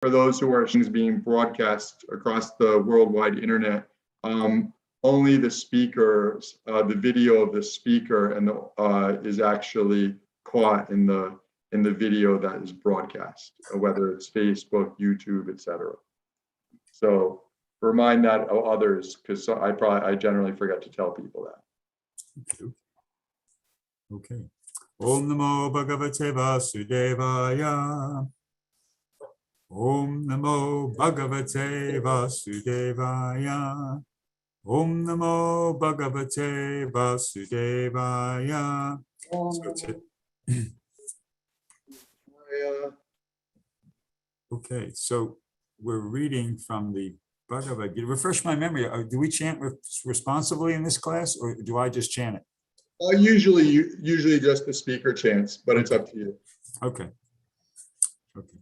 for those who are things being broadcast across the worldwide internet, only the speakers, the video of the speaker and is actually caught in the video that is broadcast, whether it's Facebook, YouTube, etc. So remind that of others, because I generally forget to tell people that. Okay. Om Namo Bhagavate Vasudevaya. Om Namo Bhagavate Vasudevaya. Om Namo Bhagavate Vasudevaya. Okay, so we're reading from the Bhagavad-gita. Refresh my memory. Do we chant responsibly in this class, or do I just chant it? Usually just the speaker chants, but it's up to you. Okay. Okay.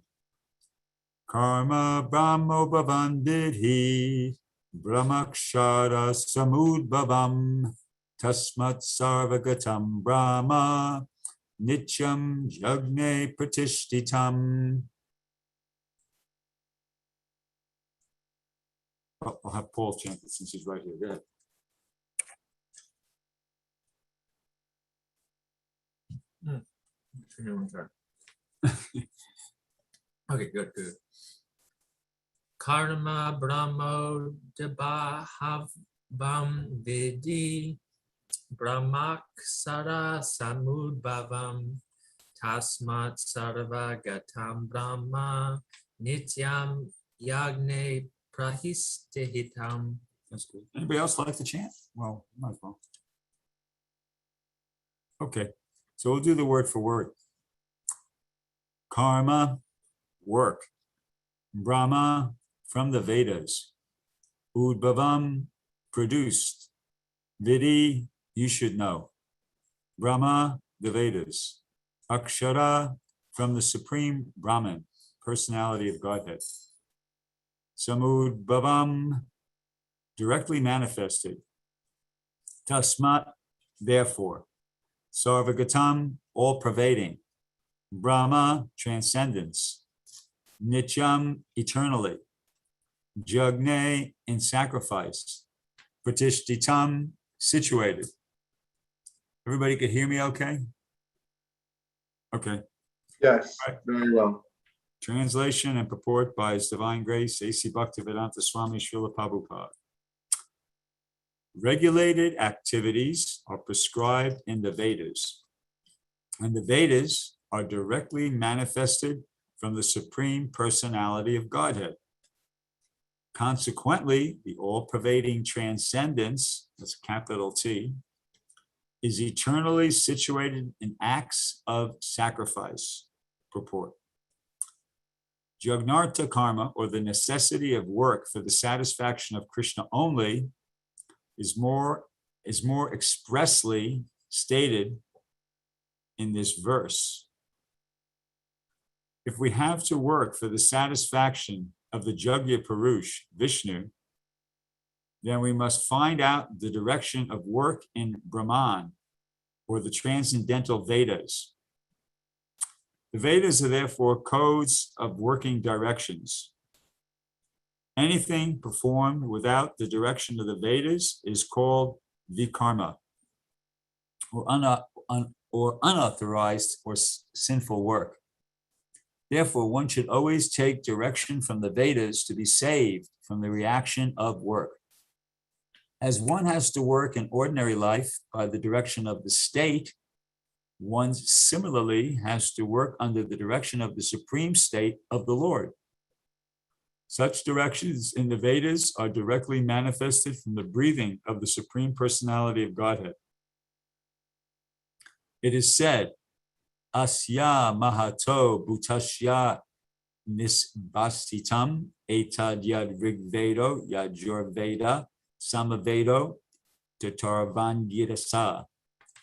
Karma Brahmo Bhavandidhi Brahmakshara Samudbhavam Tasmat Sarvagatam Brahma Nityam Jagne Pratishtitam. I'll have Paul chant it since he's right here. Go ahead. Okay, good. Karma Brahmo Debhavam Vidi Brahmaksara Samudbhavam Tasmat Sarvagatam Brahma Nityam Yagne Prahistihitam. That's good. Anybody else like to chant? Well, might as well. Okay, so we'll do the word for word. Karma, work. Brahma, from the Vedas. Udbhavam, produced. Vidi, you should know. Brahma, the Vedas. Akshara, from the Supreme Brahman, personality of Godhead. Samudbhavam, directly manifested. Tasmat, therefore. Sarvagatam, all pervading. Brahma, transcendence. Nityam, eternally. Jagne, in sacrifice. Pratishtitam, situated. Everybody could hear me okay? Okay. Yes, very well. Translation and purport by His Divine Grace, A.C. Bhaktivedanta Swami Srila Prabhupada. Regulated activities are prescribed in the Vedas, and the Vedas are directly manifested from the Supreme Personality of Godhead. Consequently, the all-pervading transcendence, that's capital T, is eternally situated in acts of sacrifice. Purport. Jagnartha karma, or the necessity of work for the satisfaction of Krishna only, is more expressly stated in this verse. If we have to work for the satisfaction of the Jagya Purush, Vishnu, then we must find out the direction of work in Brahman, or the transcendental Vedas. The Vedas are therefore codes of working directions. Anything performed without the direction of the Vedas is called vikarma, or unauthorized or sinful work. Therefore, one should always take direction from the Vedas to be saved from the reaction of work. As one has to work in ordinary life by the direction of the state, one similarly has to work under the direction of the supreme state of the Lord. Such directions in the Vedas are directly manifested from the breathing of the Supreme Personality of Godhead. It is said, Asya Mahato Bhutashya Nisbastitam Etad Yad Rigvedo Yajurveda Samavedo Tatarvangirasa.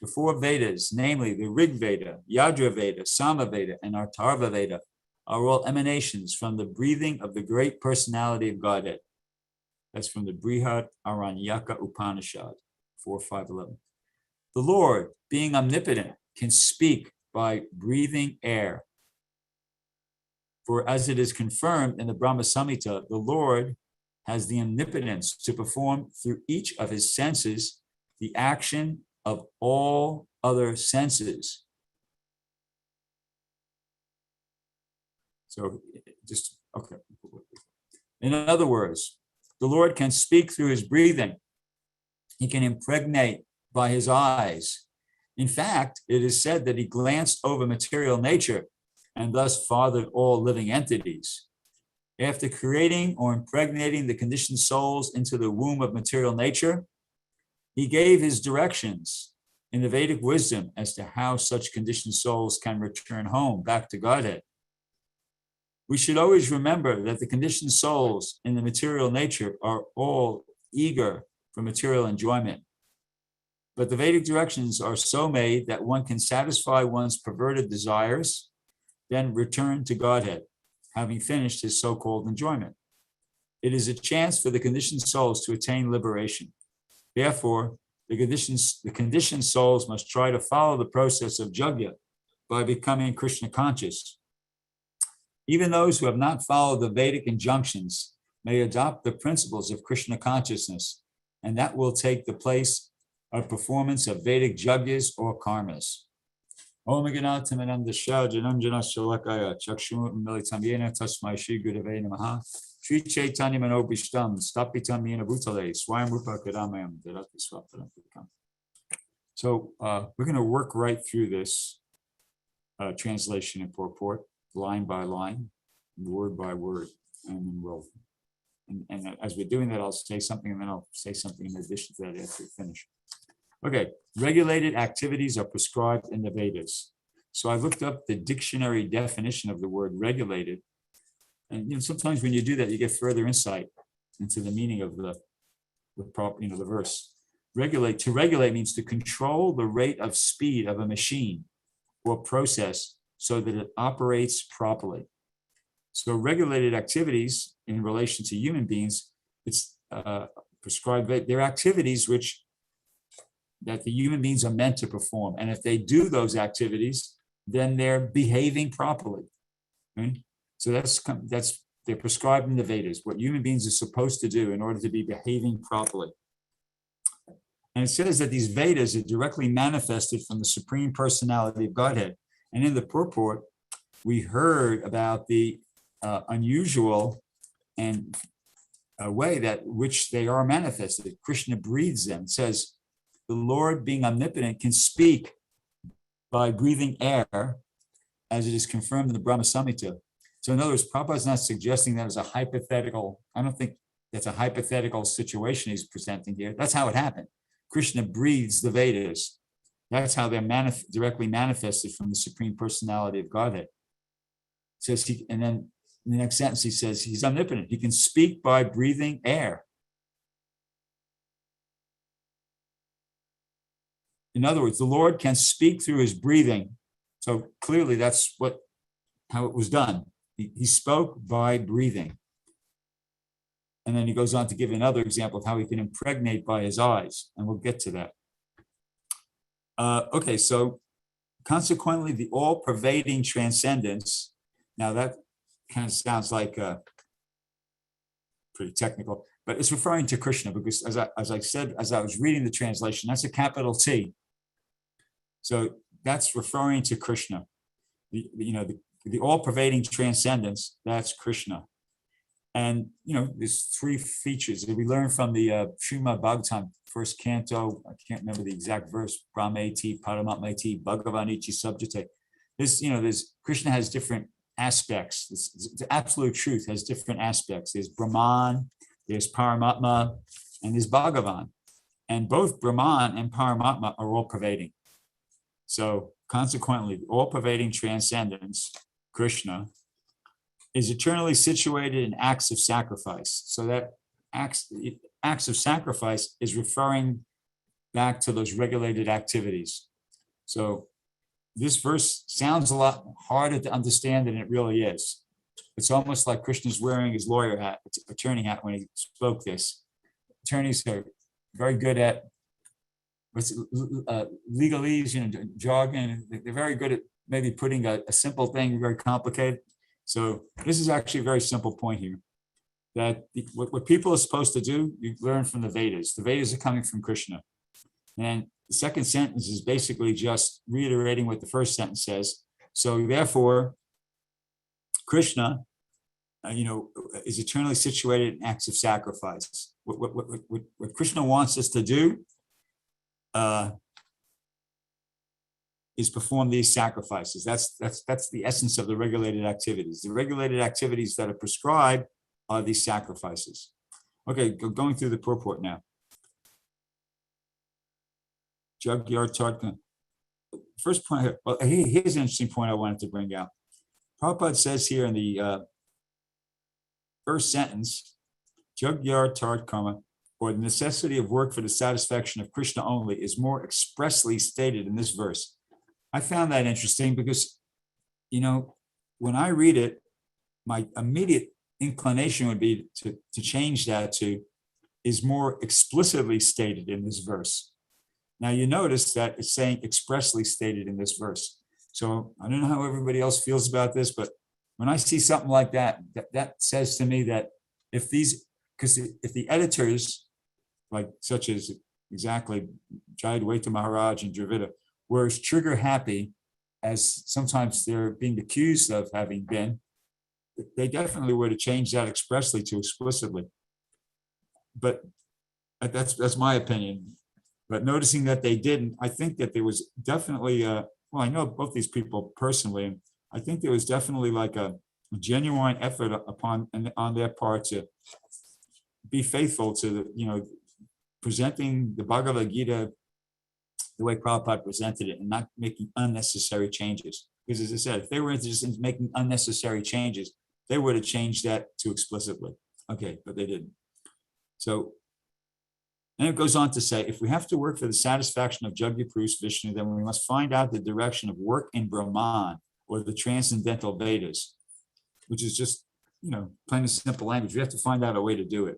The four Vedas, namely the Rig Veda, Yajurveda, Samaveda, and Atharva Veda, are all emanations from the breathing of the great personality of Godhead. That's from the Brihad Aranyaka Upanishad, 4.5.11. The Lord, being omnipotent, can speak by breathing air. For as it is confirmed in the Brahma Samhita, the Lord has the omnipotence to perform through each of his senses the action of all other senses. So just, okay. In other words, the Lord can speak through his breathing. He can impregnate by his eyes. In fact, it is said that he glanced over material nature and thus fathered all living entities. After creating or impregnating the conditioned souls into the womb of material nature, he gave his directions in the Vedic wisdom as to how such conditioned souls can return home back to Godhead. We should always remember that the conditioned souls in the material nature are all eager for material enjoyment. But the Vedic directions are so made that one can satisfy one's perverted desires, then return to Godhead, having finished his so-called enjoyment. It is a chance for the conditioned souls to attain liberation. Therefore, the conditioned souls must try to follow the process of jagya by becoming Krishna conscious. Even those who have not followed the Vedic injunctions may adopt the principles of Krishna consciousness, and that will take the place of performance of Vedic jagyas or karmas. Om Ganatamananda Shajananjana Shalakaya Chakshum Militamyena Tasmai Shri Gurave Namaha Sri Chaitanya Manobishtam Stapitam Yena Bhutale Swayam Rupa Kadamayam Dadati Swaptanapikam. So we're going to work right through this translation and purport, line by line, word by word, and then we'll. And as we're doing that, I'll say something, and then I'll say something in addition to that after we finish. Okay, regulated activities are prescribed in the Vedas. So I looked up the dictionary definition of the word regulated. And sometimes when you do that, you get further insight into the meaning of the verse. To regulate means to control the rate of speed of a machine or process so that it operates properly. So regulated activities in relation to human beings, it's prescribed. They're activities that the human beings are meant to perform. And if they do those activities, then they're behaving properly. Right? So they're prescribed in the Vedas, what human beings are supposed to do in order to be behaving properly. And it says that these Vedas are directly manifested from the Supreme Personality of Godhead. And in the purport, we heard about the unusual and way that which they are manifested. Krishna breathes them. It says, the Lord, being omnipotent, can speak by breathing air, as it is confirmed in the Brahma Samhita. So in other words, Prabhupada is not suggesting that as a hypothetical, I don't think that's a hypothetical situation he's presenting here. That's how it happened. Krishna breathes the Vedas. That's how they're directly manifested from the Supreme Personality of Godhead. It says and then in the next sentence he says he's omnipotent. He can speak by breathing air. In other words, the Lord can speak through his breathing. So clearly that's how it was done. He spoke by breathing. And then he goes on to give another example of how he can impregnate by his eyes. And we'll get to that. Okay, so consequently, the all-pervading transcendence. Now that kind of sounds like pretty technical, but it's referring to Krishna because as I said, as I was reading the translation, that's a capital T. So that's referring to Krishna. The all-pervading transcendence, that's Krishna. And, there's three features that we learn from the Srimad Bhagavatam, first canto. I can't remember the exact verse, Brahmeti, Paramatmeti, Bhagavanichi Subjate. There's Krishna has different aspects. The absolute truth has different aspects. There's Brahman, there's Paramatma, and there's Bhagavan. And both Brahman and Paramatma are all-pervading. So consequently, all-pervading transcendence, Krishna, is eternally situated in acts of sacrifice. So that acts of sacrifice is referring back to those regulated activities. So this verse sounds a lot harder to understand than it really is. It's almost like Krishna's wearing his lawyer hat, attorney hat when he spoke this. Attorneys are very good at legalese, jargon. They're very good at maybe putting a simple thing very complicated. So this is actually a very simple point here, that what people are supposed to do, you learn from the Vedas. The Vedas are coming from Krishna. And the second sentence is basically just reiterating what the first sentence says. So therefore, Krishna, is eternally situated in acts of sacrifice. What Krishna wants us to do is perform these sacrifices. That's the essence of the regulated activities. The regulated activities that are prescribed are these sacrifices. Okay, going through the purport now. First point here, well, here's an interesting point I wanted to bring out. Prabhupada says here in the first sentence, Jagyar Tart Karma, or the necessity of work for the satisfaction of Krishna only, is more expressly stated in this verse. I found that interesting because, when I read it, my immediate inclination would be to change that to is more explicitly stated in this verse. Now you notice that it's saying expressly stated in this verse. So I don't know how everybody else feels about this, but when I see something like that, that says to me that if the editors, like such as exactly Jayadvaita Maharaj and Dravida, were as trigger happy as sometimes they're being accused of having been, they definitely would have changed that expressly to explicitly. But that's my opinion. But noticing that they didn't, I think that there was definitely I know both these people personally, and I think there was definitely like a genuine effort on their part to be faithful to presenting the Bhagavad-gita the way Prabhupada presented it and not making unnecessary changes. Because as I said, if they were interested in making unnecessary changes, they would have changed that to explicitly. Okay, but they didn't. So, and it goes on to say, if we have to work for the satisfaction of Jagya Purus Vishnu, then we must find out the direction of work in Brahman or the transcendental Vedas, which is just, plain and simple language. We have to find out a way to do it.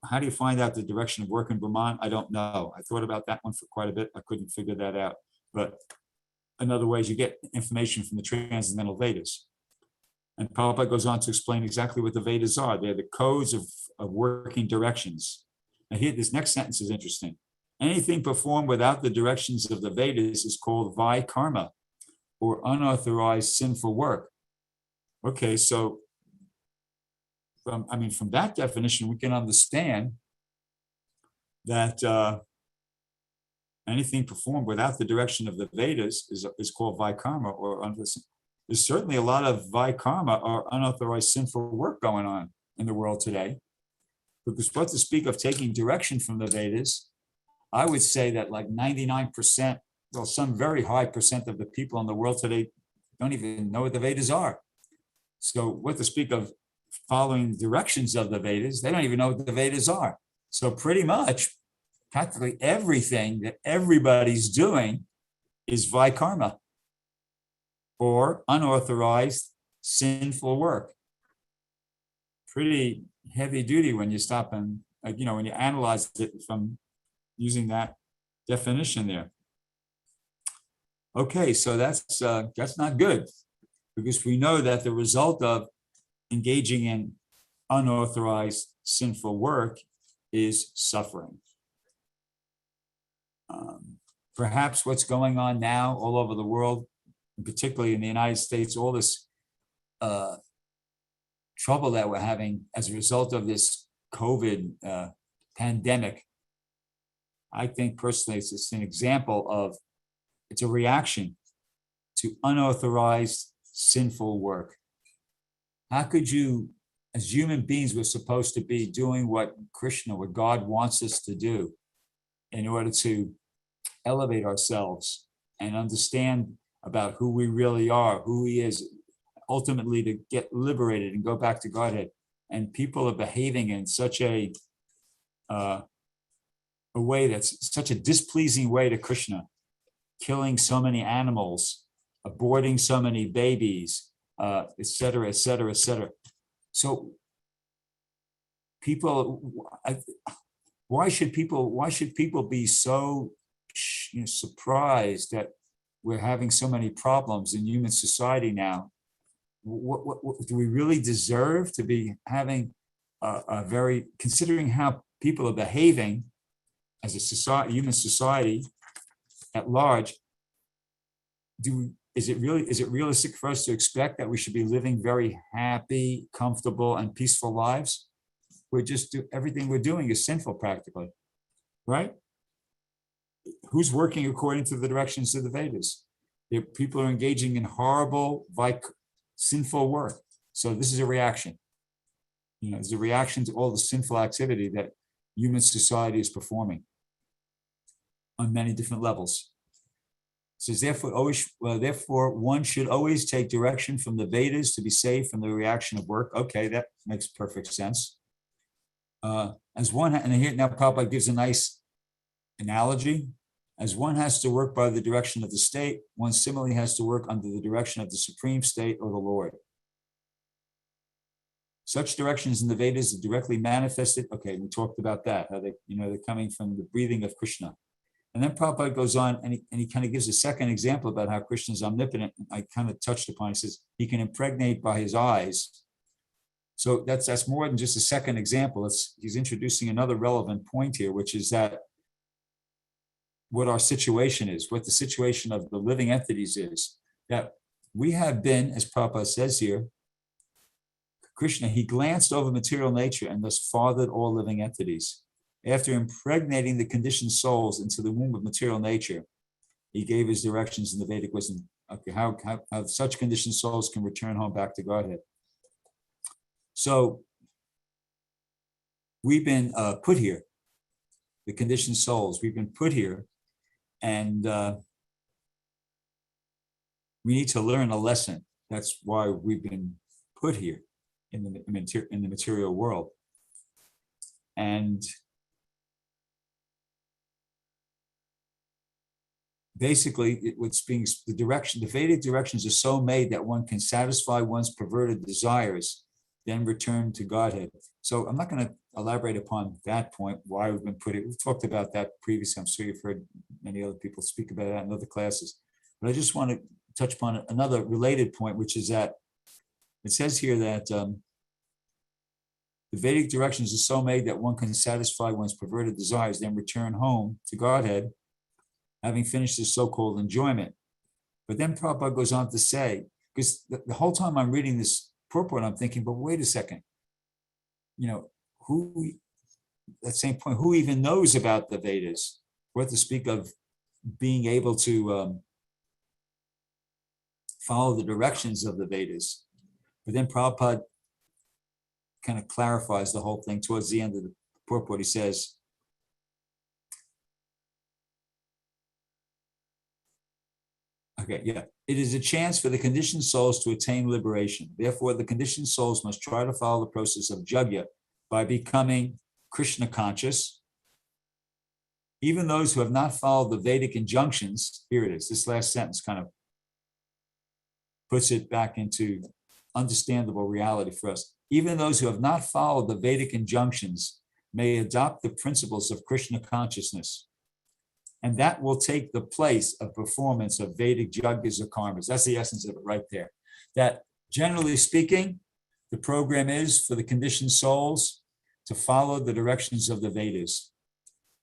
How do you find out the direction of work in Brahman? I don't know. I thought about that one for quite a bit. I couldn't figure that out. But in other ways, you get information from the transcendental Vedas. And Prabhupada goes on to explain exactly what the Vedas are. They're the codes of working directions. Now here, this next sentence is interesting. Anything performed without the directions of the Vedas is called Vaikarma, or unauthorized sinful work. Okay, so from that definition, we can understand that anything performed without the direction of the Vedas is called Vaikarma, or there's certainly a lot of Vaikarma or unauthorized sinful work going on in the world today. Because what to speak of taking direction from the Vedas, I would say that like 99%, well, some very high percent of the people in the world today don't even know what the Vedas are. So what to speak of following directions of the Vedas, they don't even know what the Vedas are. So pretty much, practically everything that everybody's doing is Vaikarma, or unauthorized sinful work. Pretty heavy duty when you stop and, when you analyze it from using that definition there. Okay, so that's not good, because we know that the result of engaging in unauthorized sinful work is suffering. Perhaps what's going on now all over the world, particularly in the United States, all this trouble that we're having as a result of this COVID pandemic, I think personally it's just an example of, it's a reaction to unauthorized sinful work. How could you, as human beings, we're supposed to be doing what Krishna, what God wants us to do in order to elevate ourselves and understand about who we really are, who he is, ultimately to get liberated and go back to Godhead. And people are behaving in such a way that's such a displeasing way to Krishna, killing so many animals, aborting so many babies, et cetera, et cetera, et cetera. So why should people be so surprised that we're having so many problems in human society now? what do we really deserve to be having a very, considering how people are behaving as a society, human society at large, is it realistic for us to expect that we should be living very happy, comfortable, and peaceful lives? Everything we're doing is sinful practically, right? Who's working according to the directions of the Vedas? People are engaging in horrible, sinful work. So this is a reaction. It's a reaction to all the sinful activity that human society is performing on many different levels. It says, therefore, one should always take direction from the Vedas to be safe from the reaction of work. Okay, that makes perfect sense. And here now Prabhupada gives a nice analogy. As one has to work by the direction of the state, one similarly has to work under the direction of the supreme state or the Lord. Such directions in the Vedas are directly manifested. Okay, we talked about that, how they're coming from the breathing of Krishna. And then Prabhupada goes on and he kind of gives a second example about how Krishna is omnipotent. I kind of touched upon, he says, he can impregnate by his eyes. So that's more than just a second example. He's introducing another relevant point here, which is that what our situation is, what the situation of the living entities is, that we have been, as Prabhupada says here, Krishna, he glanced over material nature and thus fathered all living entities. After impregnating the conditioned souls into the womb of material nature, he gave his directions in the Vedic wisdom. Okay, how such conditioned souls can return home back to Godhead. So we've been put here, the conditioned souls, we've been put here, and we need to learn a lesson. That's why we've been put here in the material world. And basically, the Vedic directions are so made that one can satisfy one's perverted desires, then return to Godhead. So I'm not going to elaborate upon that point, why we've been put it. We've talked about that previously. I'm sure you've heard many other people speak about that in other classes. But I just want to touch upon another related point, which is that it says here that the Vedic directions are so made that one can satisfy one's perverted desires, then return home to Godhead, having finished this so-called enjoyment. But then Prabhupada goes on to say, because the whole time I'm reading this purport, I'm thinking, but wait a second, that same point, who even knows about the Vedas? What to speak of being able to follow the directions of the Vedas. But then Prabhupada kind of clarifies the whole thing towards the end of the purport. He says, it is a chance for the conditioned souls to attain liberation. Therefore, the conditioned souls must try to follow the process of jagya by becoming Krishna conscious. Even those who have not followed the Vedic injunctions, here it is, this last sentence kind of puts it back into understandable reality for us. Even those who have not followed the Vedic injunctions may adopt the principles of Krishna consciousness. And that will take the place of performance of Vedic yagyas or karmas. That's the essence of it right there. That generally speaking, the program is for the conditioned souls to follow the directions of the Vedas.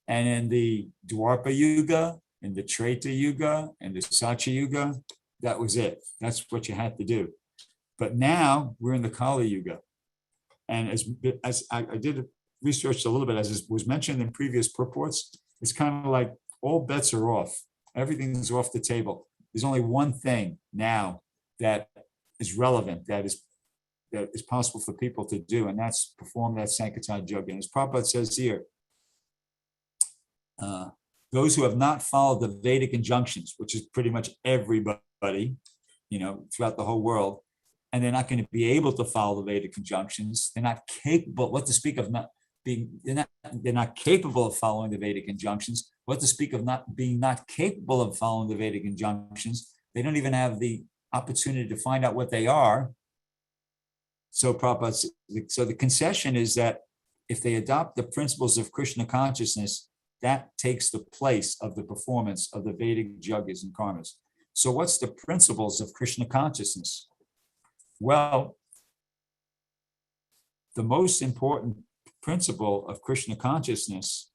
And in the Dwapara Yuga, in the Treta Yuga, and the Satya Yuga, that was it. That's what you had to do. But now we're in the Kali Yuga. And as I did research a little bit, as was mentioned in previous purports, it's kind of like all bets are off. Everything's off the table. There's only one thing now that is relevant, that is possible for people to do, and that's perform that Sankirtan Yajna. And as Prabhupada says here, those who have not followed the Vedic injunctions, which is pretty much everybody, throughout the whole world, and they're not going to be able to follow the Vedic injunctions. They're not capable, what to speak of not being, they're not capable of following the Vedic injunctions. What to speak of not capable of following the Vedic injunctions. They don't even have the opportunity to find out what they are. So Prabhupada, so the concession is that if they adopt the principles of Krishna consciousness, that takes the place of the performance of the Vedic yagyas and karmas. So what's the principles of Krishna consciousness? Well, the most important principle of Krishna consciousness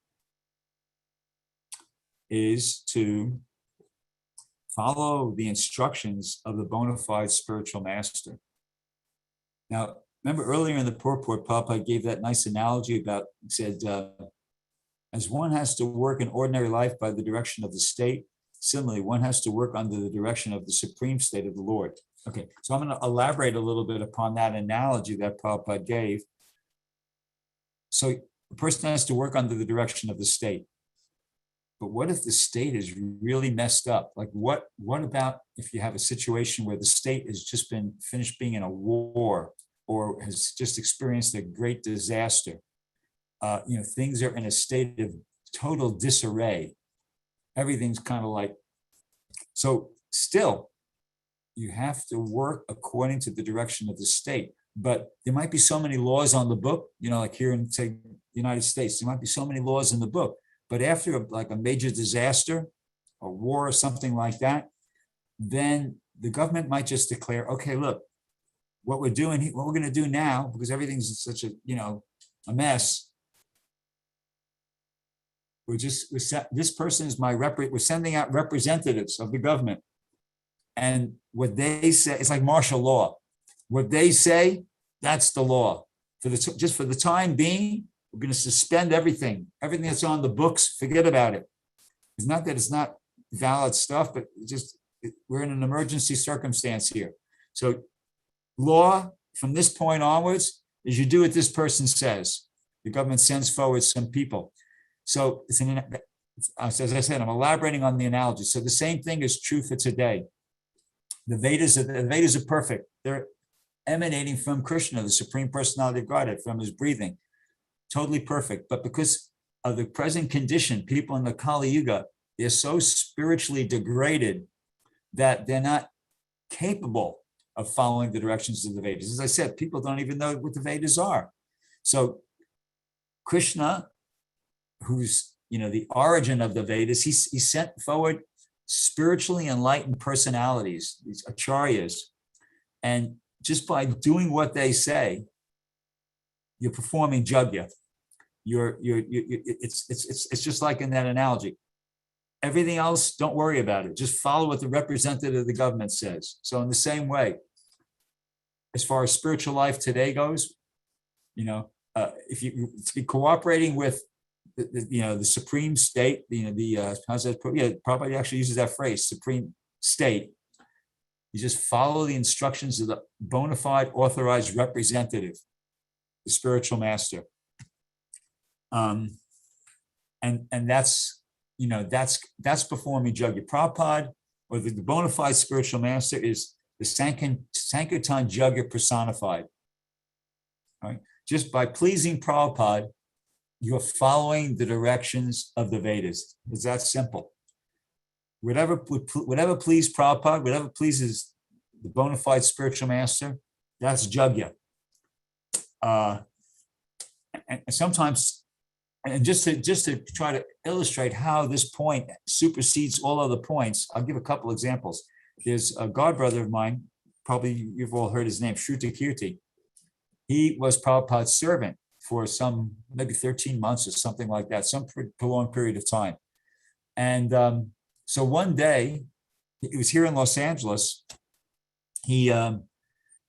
is to follow the instructions of the bona fide spiritual master. Now, remember earlier in the purport, Prabhupada gave that nice analogy about, said, as one has to work in ordinary life by the direction of the state, similarly, one has to work under the direction of the supreme state of the Lord. Okay, so I'm going to elaborate a little bit upon that analogy that Prabhupada gave. So a person has to work under the direction of the state. But what if the state is really messed up? Like what about if you have a situation where the state has just been finished being in a war or has just experienced a great disaster? Things are in a state of total disarray. Everything's kind of like, so still, you have to work according to the direction of the state. But there might be so many laws on the book, like here in, say, the United States, there might be so many laws in the book. But after a major disaster, a war or something like that, then the government might just declare, okay, look, what we're going to do now, because everything's such a mess. This person is we're sending out representatives of the government. And what they say, it's like martial law. What they say, that's the law. Just for the time being, we're going to suspend everything that's on the books, forget about it. It's not that it's not valid stuff, but we're in an emergency circumstance here. So law from this point onwards is you do what this person says. The government sends forward some people. So as I said, I'm elaborating on the analogy. So the same thing is true for today. The Vedas are perfect. They're emanating from Krishna, the Supreme Personality of Godhead, from his breathing. Totally perfect. But because of the present condition, people in the Kali Yuga, they're so spiritually degraded that they're not capable of following the directions of the Vedas. As I said, people don't even know what the Vedas are. So Krishna, who's the origin of the Vedas, he sent forward spiritually enlightened personalities, these acharyas, and just by doing what they say, you're performing yajna. It's just like in that analogy. Everything else, don't worry about it. Just follow what the representative of the government says. So in the same way, as far as spiritual life today goes, if you be cooperating with the supreme state, Prabhupada actually uses that phrase, supreme state. You just follow the instructions of the bona fide authorized representative, the spiritual master. And that's performing yajna. Prabhupada, or the bona fide spiritual master, is the Sankirtan yajna personified. Right? Just by pleasing Prabhupada, you're following the directions of the Vedas. It's that simple. Whatever pleases Prabhupada, whatever pleases the bona fide spiritual master, that's yajna. And sometimes, and just to try to illustrate how this point supersedes all other points, I'll give a couple examples. There's a godbrother of mine, probably you've all heard his name, Shrutakirti. He was Prabhupada's servant for maybe 13 months or something like that, some prolonged period of time. And so one day, he was here in Los Angeles, he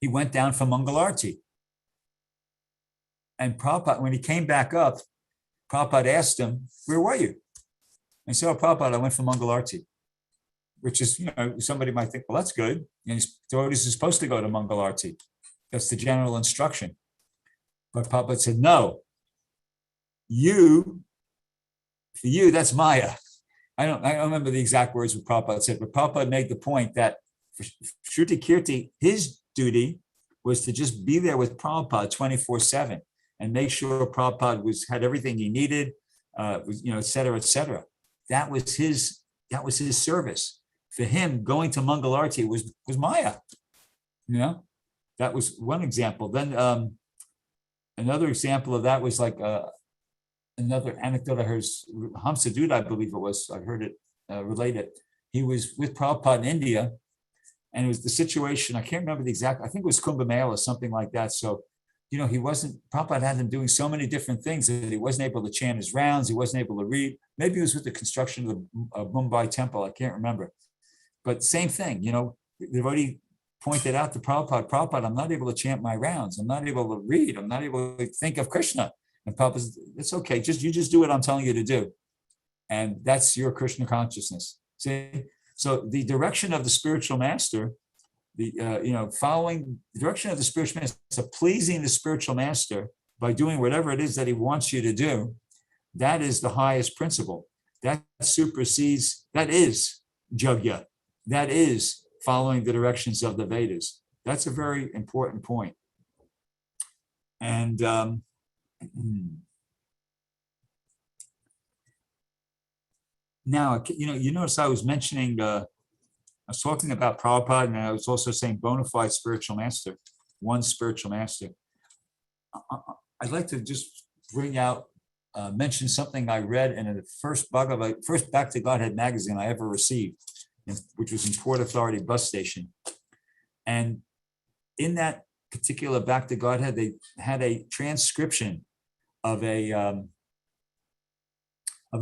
went down for Mangalarti. And Prabhupada, when he came back up, Prabhupada asked him, where were you? And he said, oh, Prabhupada, I went for Mangalarti, which is, somebody might think, well, that's good. And devotees are supposed to go to Mangalarti. That's the general instruction. But Prabhupada said, no, for you, that's Maya. I don't remember the exact words what Prabhupada said, but Prabhupada made the point that for Shrutakirti, his duty was to just be there with Prabhupada 24/7 and make sure Prabhupada had everything he needed, et cetera, et cetera. That was his service. For him, going to Mangalarti was Maya. That was one example. Then another example of that was like another anecdote I heard, Hamsadud, I believe it was, I heard it related. He was with Prabhupada in India, And it was the situation, I can't remember the exact, I think it was Kumbh Mela or something like that. So, Prabhupada had him doing so many different things that he wasn't able to chant his rounds. He wasn't able to read. Maybe it was with the construction of the Mumbai temple. I can't remember. But same thing, the devotee pointed out to Prabhupada, I'm not able to chant my rounds. I'm not able to read. I'm not able to think of Krishna. And Prabhupada said, it's okay. You just do what I'm telling you to do. And that's your Krishna consciousness. See? So the direction of the spiritual master, following the direction of the spiritual master, so pleasing the spiritual master by doing whatever it is that he wants you to do, that is the highest principle. That supersedes, that is Jagya. That is following the directions of the Vedas. That's a very important point. And now, you notice I was mentioning, I was talking about Prabhupada, and I was also saying bona fide spiritual master, one spiritual master. I'd like to just bring out, mention something I read in the first Back to Godhead magazine I ever received, which was in Port Authority bus station. And in that particular Back to Godhead, they had a transcription of a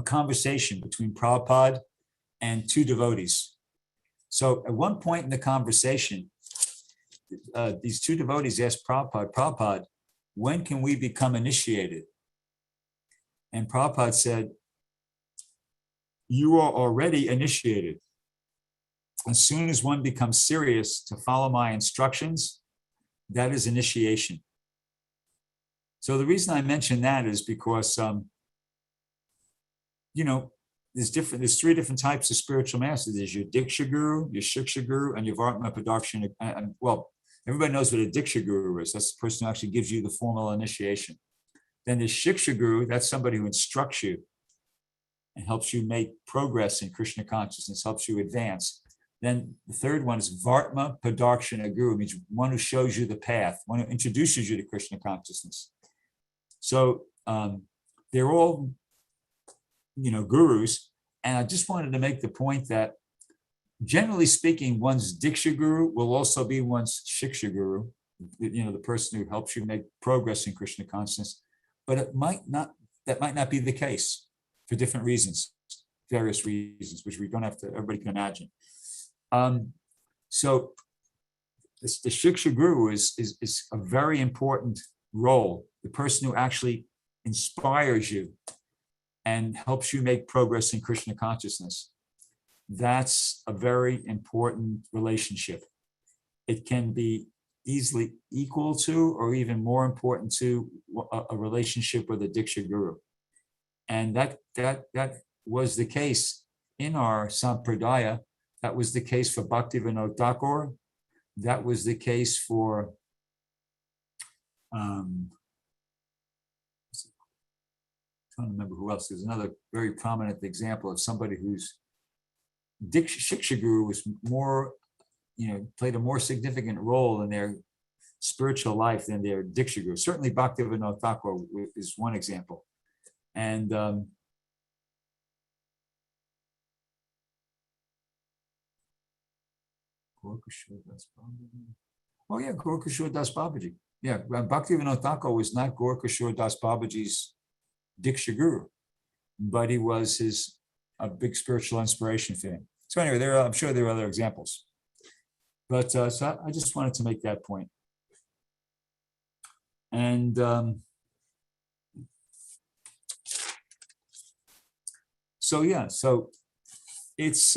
conversation between Prabhupada and two devotees. So at one point in the conversation, these two devotees asked Prabhupada, when can we become initiated? And Prabhupada said, you are already initiated. As soon as one becomes serious to follow my instructions, that is initiation. So the reason I mention that is because, there's three different types of spiritual masters. There's your Diksha Guru, your Shiksha Guru, and your Vartma Pradarshana. Well, everybody knows what a Diksha Guru is. That's the person who actually gives you the formal initiation. Then there's Shiksha Guru, that's somebody who instructs you and helps you make progress in Krishna consciousness, helps you advance. Then the third one is Vartma Pradarshana Guru, means one who shows you the path, one who introduces you to Krishna consciousness. So they're all, gurus. And I just wanted to make the point that generally speaking, one's Diksha Guru will also be one's Shiksha Guru, the person who helps you make progress in Krishna consciousness. But that might not be the case for different reasons, various reasons, which we don't have to, everybody can imagine. So the Shiksha Guru is a very important role, the person who actually inspires you and helps you make progress in Krishna consciousness. That's a very important relationship. It can be easily equal to, or even more important to, a relationship with a Diksha Guru. And that was the case in our Sampradaya. That was the case for Bhaktivinoda Thakur. That was the case for I don't remember who else. There's another very prominent example of somebody whose Shiksha Guru was more, played a more significant role in their spiritual life than their Diksha Guru. Certainly Bhaktivinoda Thakur is one example. And Gorkashore Das Babaji. Yeah, Bhaktivinoda Thakur was not Gorkashore Das Babaji's Diksha Guru, but he was a big spiritual inspiration for him. So anyway, I'm sure there are other examples. But so I just wanted to make that point. And so it's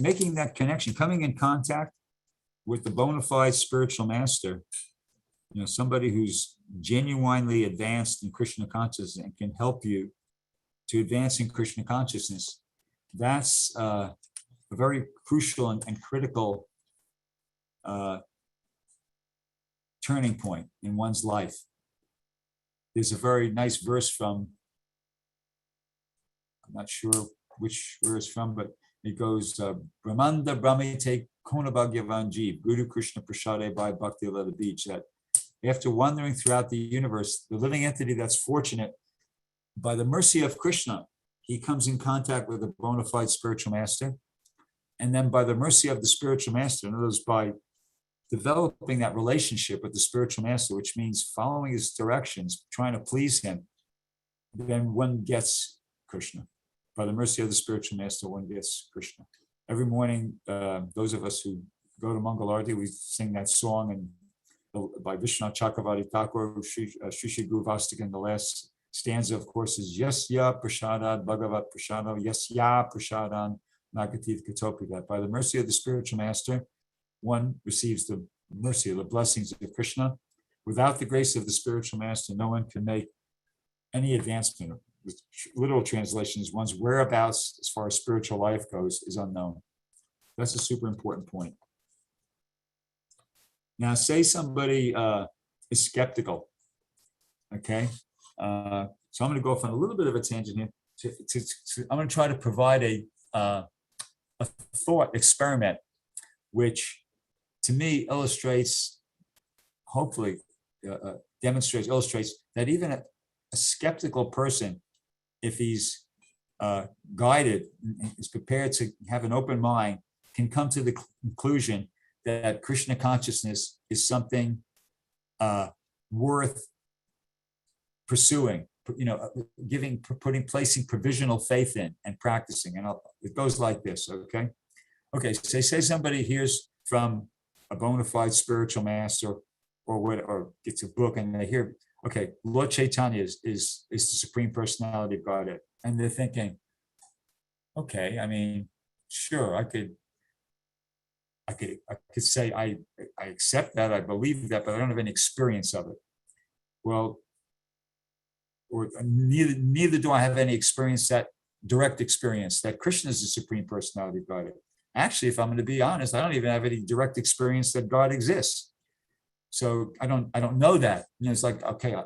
making that connection, coming in contact with the bona fide spiritual master, somebody who's genuinely advanced in Krishna consciousness and can help you to advance in Krishna consciousness. That's a very crucial and critical turning point in one's life. There's a very nice verse from, I'm not sure where it's from, but it goes, Brahmanda Brahmite Konabhagyavan Jeev, Guru Krishna Prasade by Bhakti Lila Beach, that after wandering throughout the universe, the living entity that's fortunate, by the mercy of Krishna, he comes in contact with a bona fide spiritual master. And then by the mercy of the spiritual master, in other words, by developing that relationship with the spiritual master, which means following his directions, trying to please him, then one gets Krishna. By the mercy of the spiritual master, one gets Krishna. Every morning, those of us who go to Mangalarti, we sing that song and by Vishnu Chakravarti Thakur, Shri Guru Vastikan. The last stanza, of course, is Yasya Prashadad Bhagavat Prashado, Yasya Prashadan Nagativ Katopi. That by the mercy of the spiritual master, one receives the mercy of the blessings of Krishna. Without the grace of the spiritual master, no one can make any advancement. The literal translation is one's whereabouts as far as spiritual life goes is unknown. That's a super important point. Now, say somebody is skeptical, okay? So I'm going to go off on a little bit of a tangent here. I'm going to try to provide a thought experiment, which to me illustrates, hopefully illustrates that even a skeptical person, if he's guided, is prepared to have an open mind, can come to the conclusion that Krishna consciousness is something worth pursuing, placing provisional faith in and practicing. And it goes like this, okay? Okay, so say somebody hears from a bona fide spiritual master or gets a book and they hear, okay, Lord Chaitanya is the Supreme Personality of Godhead. And they're thinking, okay, I mean, sure, I could say I accept that, I believe that, but I don't have any experience of it. Well, or neither do I have any experience, that direct experience that Krishna is the Supreme Personality of Godhead. Actually, if I'm going to be honest, I don't even have any direct experience that God exists. So I don't know that. It's like, okay,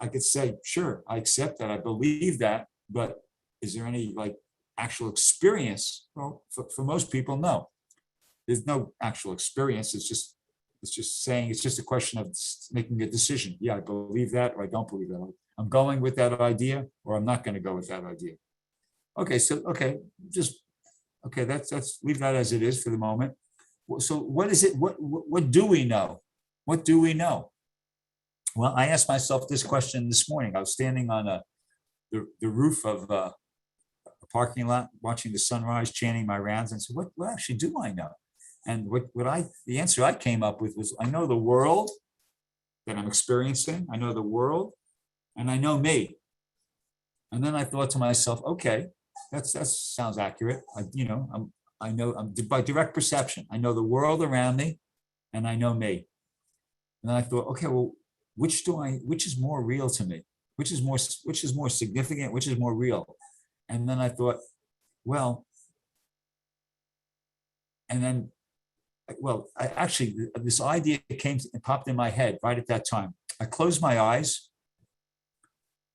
I could say, sure, I accept that, I believe that, but is there any like actual experience? Well, for most people, no. There's no actual experience. It's just saying, it's just a question of making a decision. Yeah, I believe that, or I don't believe that. I'm going with that idea, or I'm not going to go with that idea. Okay, so let's leave that as it is for the moment. So what is it? What do we know? What do we know? Well, I asked myself this question this morning. I was standing on the roof of a parking lot, watching the sunrise, chanting my rounds, and said, what actually do I know? And the answer I came up with was, I know the world that I'm experiencing, I know the world, and I know me. And then I thought to myself, okay, that sounds accurate. I know by direct perception, I know the world around me, and I know me. And then I thought, okay, well, which is more real to me? Which is more significant? Which is more real? And then I thought, this idea popped in my head right at that time. I closed my eyes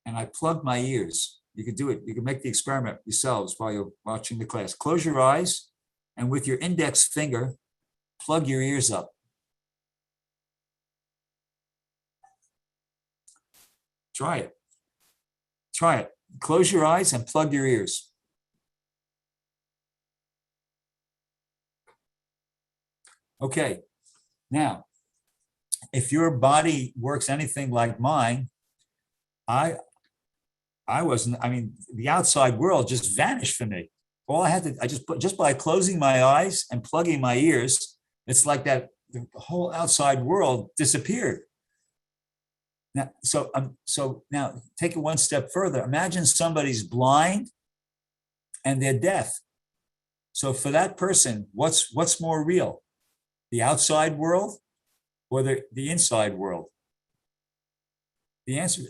and I plugged my ears. You could do it. You can make the experiment yourselves while you're watching the class. Close your eyes and with your index finger, plug your ears up. Try it. Close your eyes and plug your ears. Okay, now, if your body works anything like mine, the outside world just vanished for me. All I had to, just by closing my eyes and plugging my ears, it's like that the whole outside world disappeared. Now, so now take it one step further. Imagine somebody's blind and they're deaf. So for that person, what's more real? The outside world or the inside world? The answer,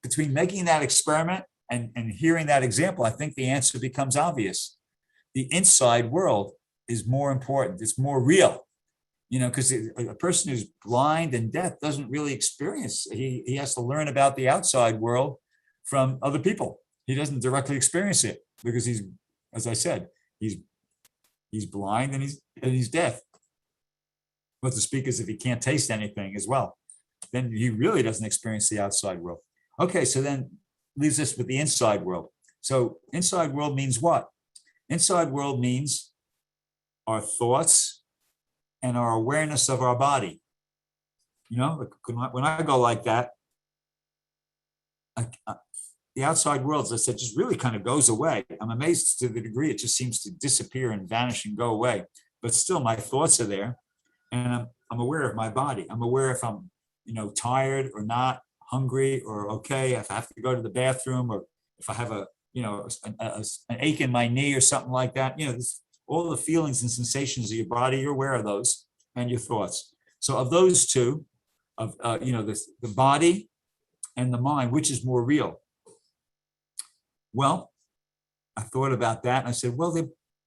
between making that experiment and hearing that example, I think the answer becomes obvious. The inside world is more important. It's more real. Because a person who's blind and deaf doesn't really experience. He has to learn about the outside world from other people. He doesn't directly experience it because he's, as I said, he's blind and he's deaf. But to speak as if he can't taste anything as well, then he really doesn't experience the outside world. Okay, so then leaves us with the inside world. So inside world means what? Inside world means our thoughts and our awareness of our body. You know, when I go like that, the outside world, as I said, just really kind of goes away. I'm amazed to the degree it just seems to disappear and vanish and go away. But still, my thoughts are there, and I'm aware of my body. I'm aware if I'm, tired or not, hungry or okay, if I have to go to the bathroom, or if I have an ache in my knee or something like that. All the feelings and sensations of your body, you're aware of those, and your thoughts. So of those two, of the body and the mind, which is more real? Well, I thought about that and I said, well,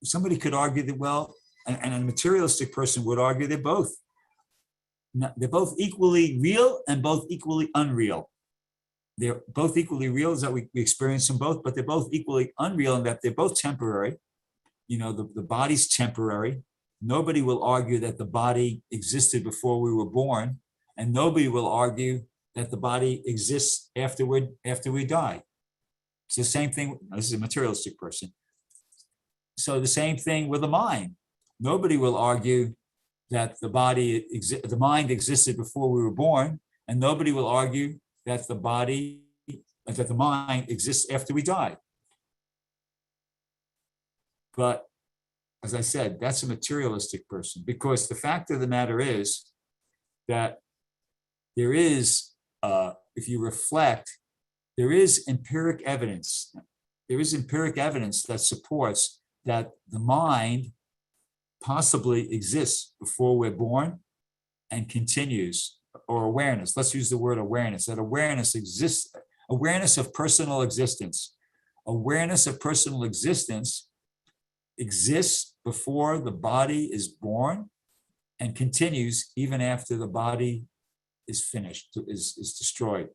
somebody could argue that, well, and a materialistic person would argue they're both equally real and both equally unreal. They're both equally real, is that we experience them both, but they're both equally unreal in that they're both temporary. The body's temporary. Nobody will argue that the body existed before we were born, and nobody will argue that the body exists after we die. It's the same thing. This is a materialistic person. So the same thing with the mind. Nobody will argue that the mind existed before we were born, and nobody will argue that the mind exists after we die. But as I said, that's a materialistic person, because the fact of the matter is that there is, if you reflect, there is empiric evidence. There is empiric evidence that supports that the mind possibly exists before we're born and continues, or awareness. Let's use the word awareness. That awareness exists, awareness of personal existence. Awareness of personal existence exists before the body is born and continues even after the body is finished, is destroyed.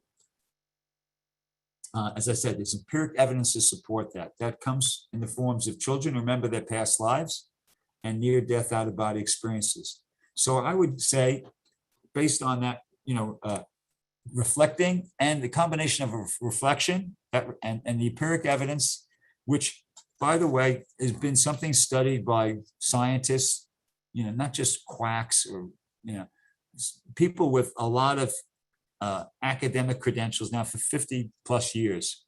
As I said, there's empiric evidence to support that. That comes in the forms of children who remember their past lives and near-death out-of-body experiences. So I would say, based on that, reflecting and the combination of reflection and the empiric evidence, which, by the way, has been something studied by scientists, not just quacks or, people with a lot of academic credentials now for 50 plus years.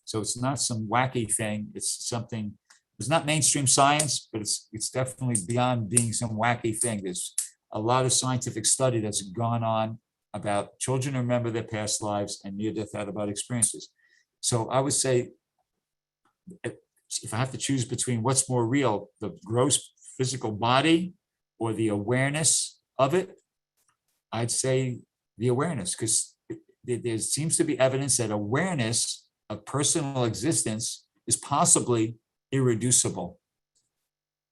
So it's not some wacky thing. It's something, it's not mainstream science, but it's definitely beyond being some wacky thing. There's a lot of scientific study that's gone on about children who remember their past lives and near-death out-of-body experiences. So I would say, if I have to choose between what's more real, the gross physical body or the awareness of it, I'd say the awareness, because there seems to be evidence that awareness of personal existence is possibly irreducible,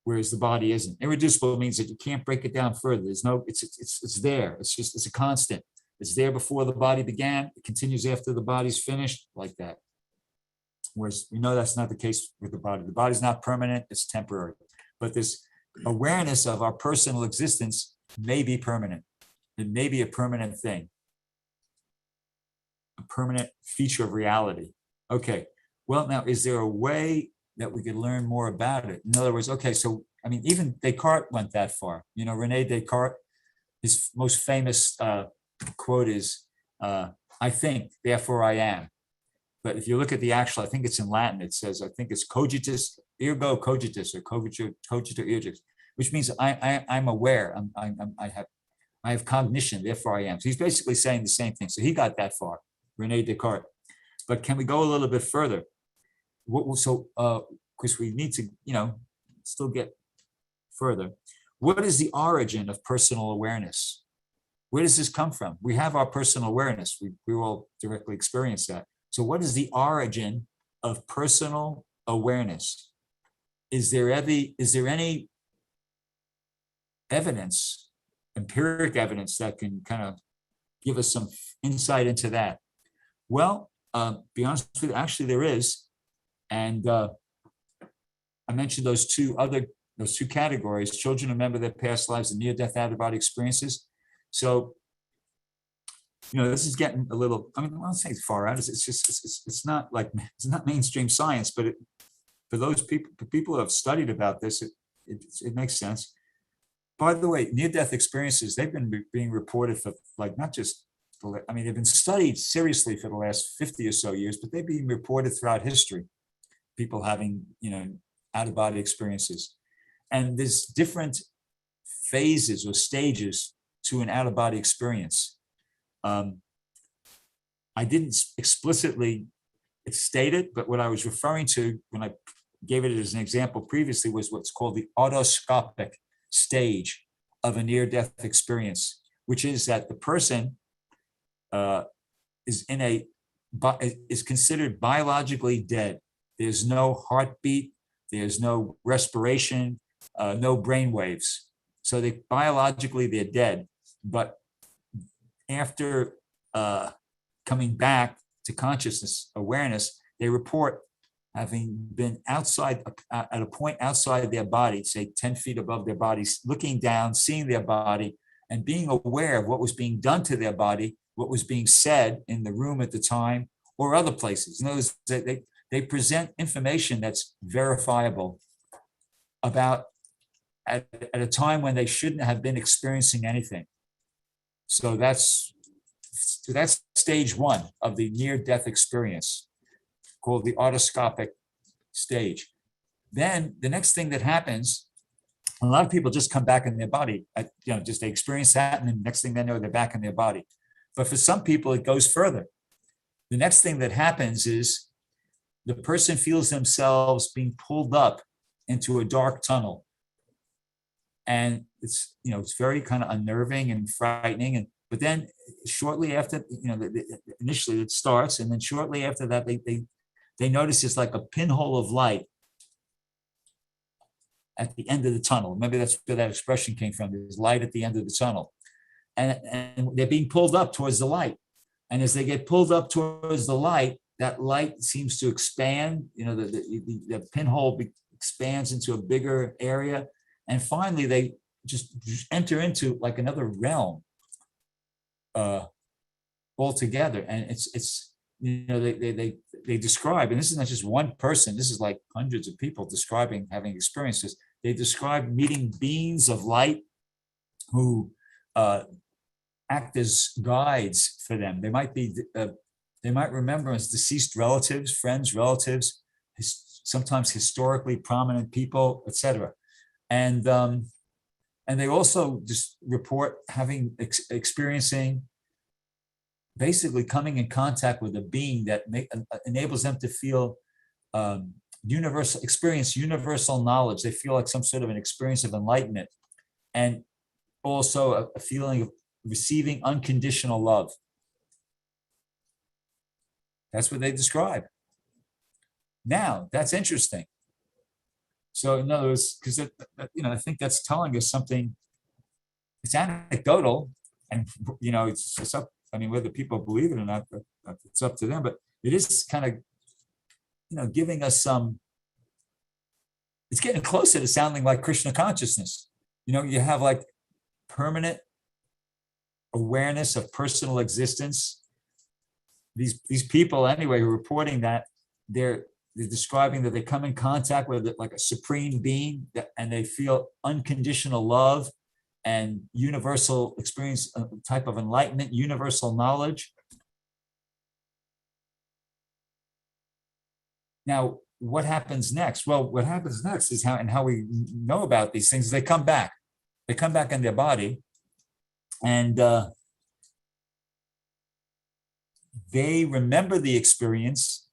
whereas the body isn't. Irreducible means that you can't break it down further. There's no, it's there. It's a constant. It's there before the body began. It continues after the body's finished, like that. Whereas we know that's not the case with the body. The body's not permanent, it's temporary. But this awareness of our personal existence may be permanent. It may be a permanent thing, a permanent feature of reality. Okay, well, now, is there a way that we could learn more about it? In other words, okay, so, I mean, even Descartes went that far. Rene Descartes, his most famous quote is, I think, therefore I am. But if you look at the actual, I think it's in Latin, it says, I think it's cogitus ergo cogitus, or cogito ergo, which means I'm aware, I have cognition, therefore I am. So he's basically saying the same thing. So he got that far, Rene Descartes. But can we go a little bit further? Because we need to, still get further. What is the origin of personal awareness? Where does this come from? We have our personal awareness. We all directly experience that. So what is the origin of personal awareness? Is there any evidence, empiric evidence, that can kind of give us some insight into that? Well, be honest with you, actually there is. And I mentioned those two categories: children remember their past lives and near-death out-of-body experiences. So this is getting a little, I mean, I don't say it's far out. It's just, it's not like, it's not mainstream science, but for those people who have studied about this, it makes sense. By the way, near-death experiences, they've been being reported for like, not just, I mean, they've been studied seriously for the last 50 or so years, but they've been reported throughout history. People having, out-of-body experiences. And there's different phases or stages to an out-of-body experience. I didn't explicitly state it, but what I was referring to when I gave it as an example previously was what's called the autoscopic stage of a near-death experience, which is that the person is considered biologically dead. There's no heartbeat, there's no respiration, no brain waves. So biologically they're dead, but after coming back to consciousness, awareness, they report having been outside, at a point outside their body, say 10 feet above their bodies, looking down, seeing their body, and being aware of what was being done to their body, what was being said in the room at the time, or other places. In other words, they present information that's verifiable about at a time when they shouldn't have been experiencing anything. So that's stage one of the near-death experience, called the autoscopic stage. Then the next thing that happens, a lot of people just come back in their body, just they experience that, and then the next thing they know, they're back in their body. But for some people, it goes further. The next thing that happens is the person feels themselves being pulled up into a dark tunnel. And it's very kind of unnerving and frightening. But then shortly after, initially it starts, and then shortly after that, they notice it's like a pinhole of light at the end of the tunnel. Maybe that's where that expression came from. There's light at the end of the tunnel. And they're being pulled up towards the light. And as they get pulled up towards the light, that light seems to expand, the pinhole expands into a bigger area. And finally, they just enter into like another realm altogether. And they describe, and this is not just one person, this is like hundreds of people describing having experiences. They describe meeting beings of light who act as guides for them. They might remember as deceased relatives, friends, relatives, sometimes historically prominent people, etc. And they also just report having experiencing, basically coming in contact with a being that enables them to feel experience universal knowledge. They feel like some sort of an experience of enlightenment, and also a feeling of receiving unconditional love. That's what they describe. Now, that's interesting. So in other words, because I think that's telling us something. It's anecdotal, and it's up. I mean, whether people believe it or not, it's up to them. But it is kind of, giving us some. It's getting closer to sounding like Krishna consciousness. You have like permanent awareness of personal existence. These people, anyway, who are reporting that they're describing that they come in contact with like a supreme being, and they feel unconditional love and universal experience, a type of enlightenment, universal knowledge. Now, what happens next? Well, what happens next is how we know about these things. They come back. They come back in their body, and they remember the experience.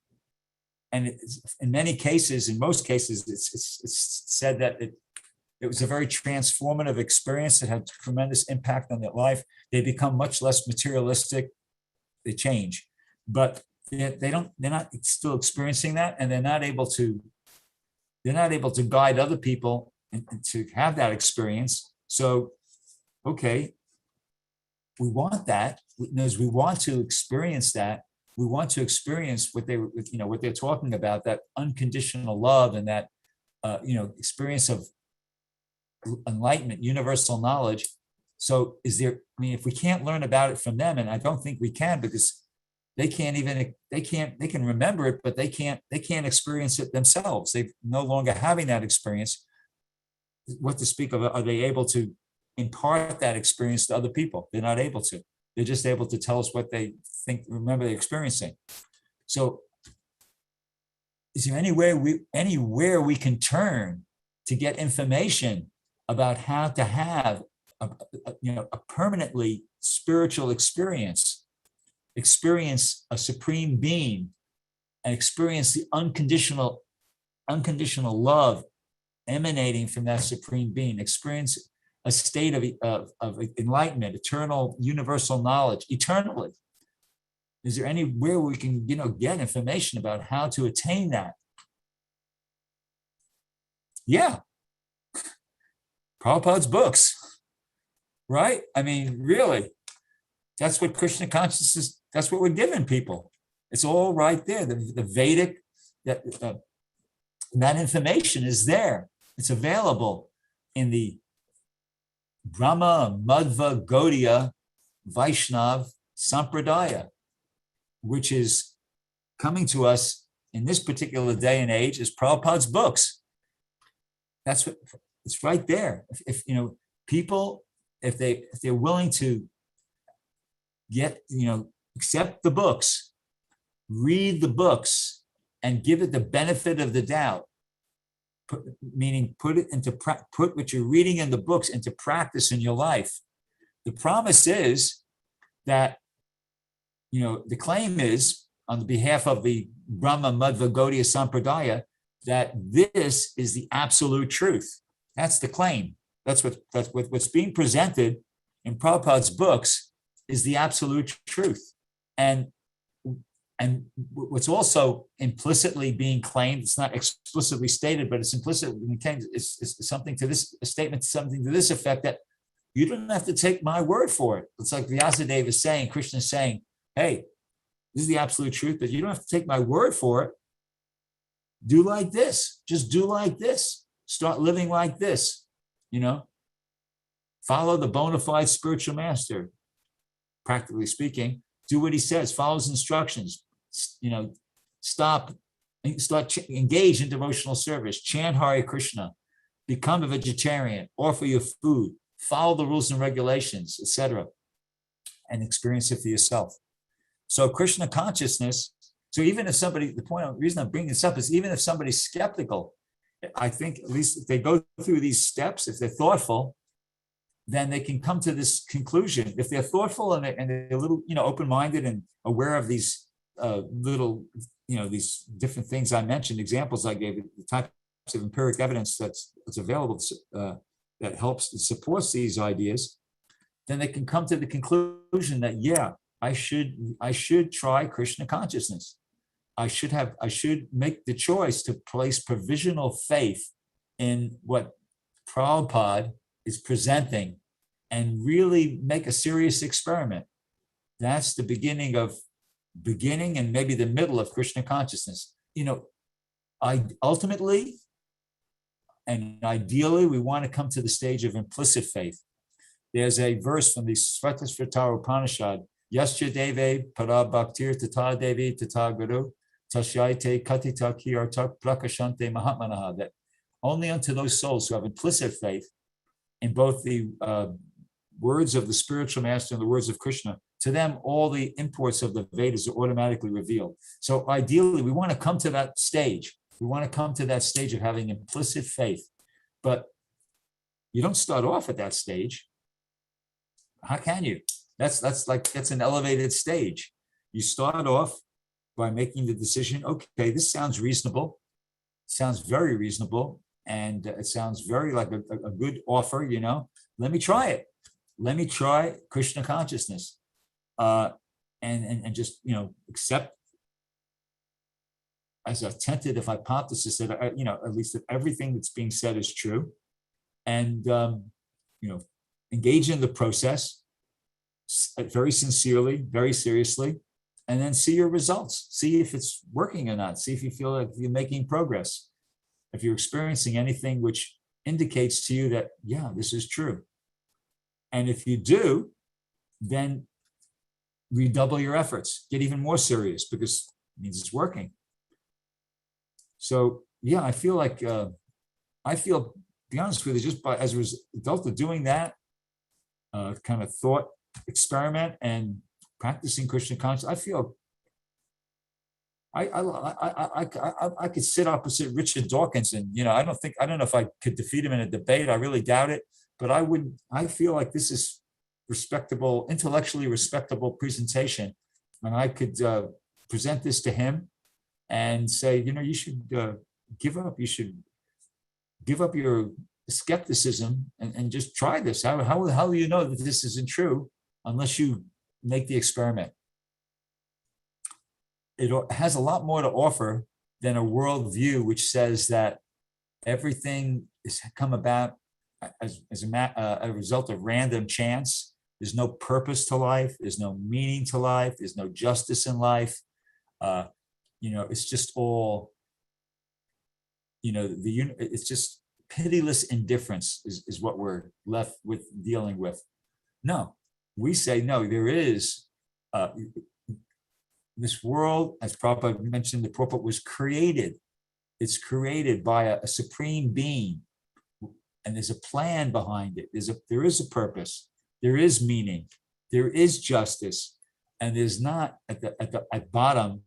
And in many cases, in most cases, it's said that it was a very transformative experience that had tremendous impact on their life. They become much less materialistic. They change, but they're not still experiencing that, and they're not able to guide other people and to have that experience. So, okay, we want that. We want to experience that. We want to experience what they're talking about, that unconditional love and that experience of enlightenment, universal knowledge. So if we can't learn about it from them, and I don't think we can, because they can remember it, but they can't experience it themselves. They're no longer having that experience. What to speak of, are they able to impart that experience to other people? They're not able to. They're just able to tell us what they remember they're experiencing. So is there anywhere we can turn to get information about how to have a permanently spiritual experience a supreme being, and experience the unconditional love emanating from that supreme being, experience a state of enlightenment, eternal universal knowledge, eternally? Is there anywhere we can get information about how to attain that? Yeah. Prabhupada's books, right? I mean, really, that's what Krishna consciousness, that's what we're giving people. It's all right there. The Vedic, that information is there. It's available in the Brahma Madhva Gaudiya Vaishnav Sampradaya, which is coming to us in this particular day and age as Prabhupada's books. That's what it's right there. If people, if they're willing to accept the books, read the books, and give it the benefit of the doubt, meaning put what you're reading in the books into practice in your life. The promise is that, the claim is on the behalf of the Brahma Madhva Gaudiya Sampradaya that this is the absolute truth. That's the claim. That's what's being presented in Prabhupada's books is the absolute truth. And what's also implicitly being claimed, it's not explicitly stated, but it's implicitly claimed, it's something to this, a statement, something to this effect, that you don't have to take my word for it. It's like Vyasadeva is saying, Krishna is saying, hey, this is the absolute truth, but you don't have to take my word for it. Do like this. Just do like this. Start living like this. Follow the bona fide spiritual master. Practically speaking, do what he says. Follow his instructions. Start engage in devotional service. Chant Hare Krishna. Become a vegetarian. Offer your food. Follow the rules and regulations, etc., and experience it for yourself. So Krishna consciousness. So even if somebody, the reason I'm bringing this up is even if somebody's skeptical, I think at least if they go through these steps, if they're thoughtful, then they can come to this conclusion. If they're thoughtful and they're a little, open-minded and aware of these these different things I mentioned, examples I gave, the types of empiric evidence that's available that helps and supports these ideas, then they can come to the conclusion that, yeah, I should try Krishna consciousness. I should make the choice to place provisional faith in what Prabhupada is presenting and really make a serious experiment. That's the beginning and maybe the middle of Krishna consciousness. Ultimately and ideally, we want to come to the stage of implicit faith. There's a verse from the Svatasvatara Upanishad, Yasyadeve para bhaktir tata devi tata guru tashyate katita kirtak prakashante mahatmanaha, that only unto those souls who have implicit faith in both the words of the spiritual master and the words of Krishna, to them all the imports of the Vedas are automatically revealed. So ideally, we want to come to that stage. We want to come to that stage of having implicit faith. But you don't start off at that stage. How can you? That's an elevated stage. You start off by making the decision, okay, this sounds reasonable, sounds very reasonable, and it sounds very like a good offer, let me try it. Let me try Krishna consciousness, and just, accept as a tentative hypothesis that, at least that everything that's being said is true, and, engage in the process very sincerely, very seriously, and then see your results. See if it's working or not. See if you feel like you're making progress. If you're experiencing anything which indicates to you that, yeah, this is true. And if you do, then redouble your efforts, get even more serious, because it means it's working. So yeah, I feel like, to be honest with you, just as a result of doing that kind of thought experiment and practicing Krishna consciousness, I feel I could sit opposite Richard Dawkins, and I don't know if I could defeat him in a debate. I really doubt it, but I feel like this is respectable, intellectually respectable presentation, and I could present this to him and say, you should give up. You should give up your skepticism and just try this. How do you know that this isn't true unless you make the experiment? It has a lot more to offer than a worldview which says that everything has come about as a result of random chance. There's no purpose to life. There's no meaning to life. There's no justice in life. It's just all, it's just pitiless indifference is what we're left with dealing with. No, we say, no, there is this world, as Prabhupada mentioned, the Prabhupada was created. It's created by a supreme being, and there's a plan behind it. There is a purpose. There is meaning. There is justice, and there's not at bottom,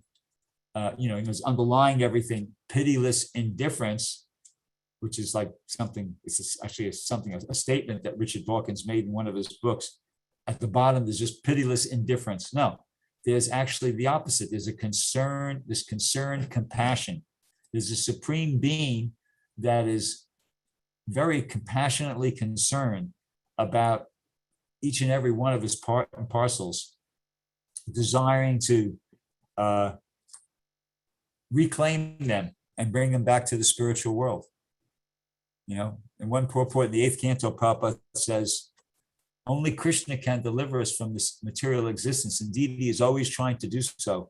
there's underlying everything, pitiless indifference, which is like something. It's actually a statement that Richard Dawkins made in one of his books. At the bottom, there's just pitiless indifference. No. There's actually the opposite. There's this concerned compassion. There's a supreme being that is very compassionately concerned about each and every one of his part and parcels, desiring to reclaim them and bring them back to the spiritual world. In one purport in the 8th canto, Prabhupada says, only Krishna can deliver us from this material existence. Indeed, he is always trying to do so.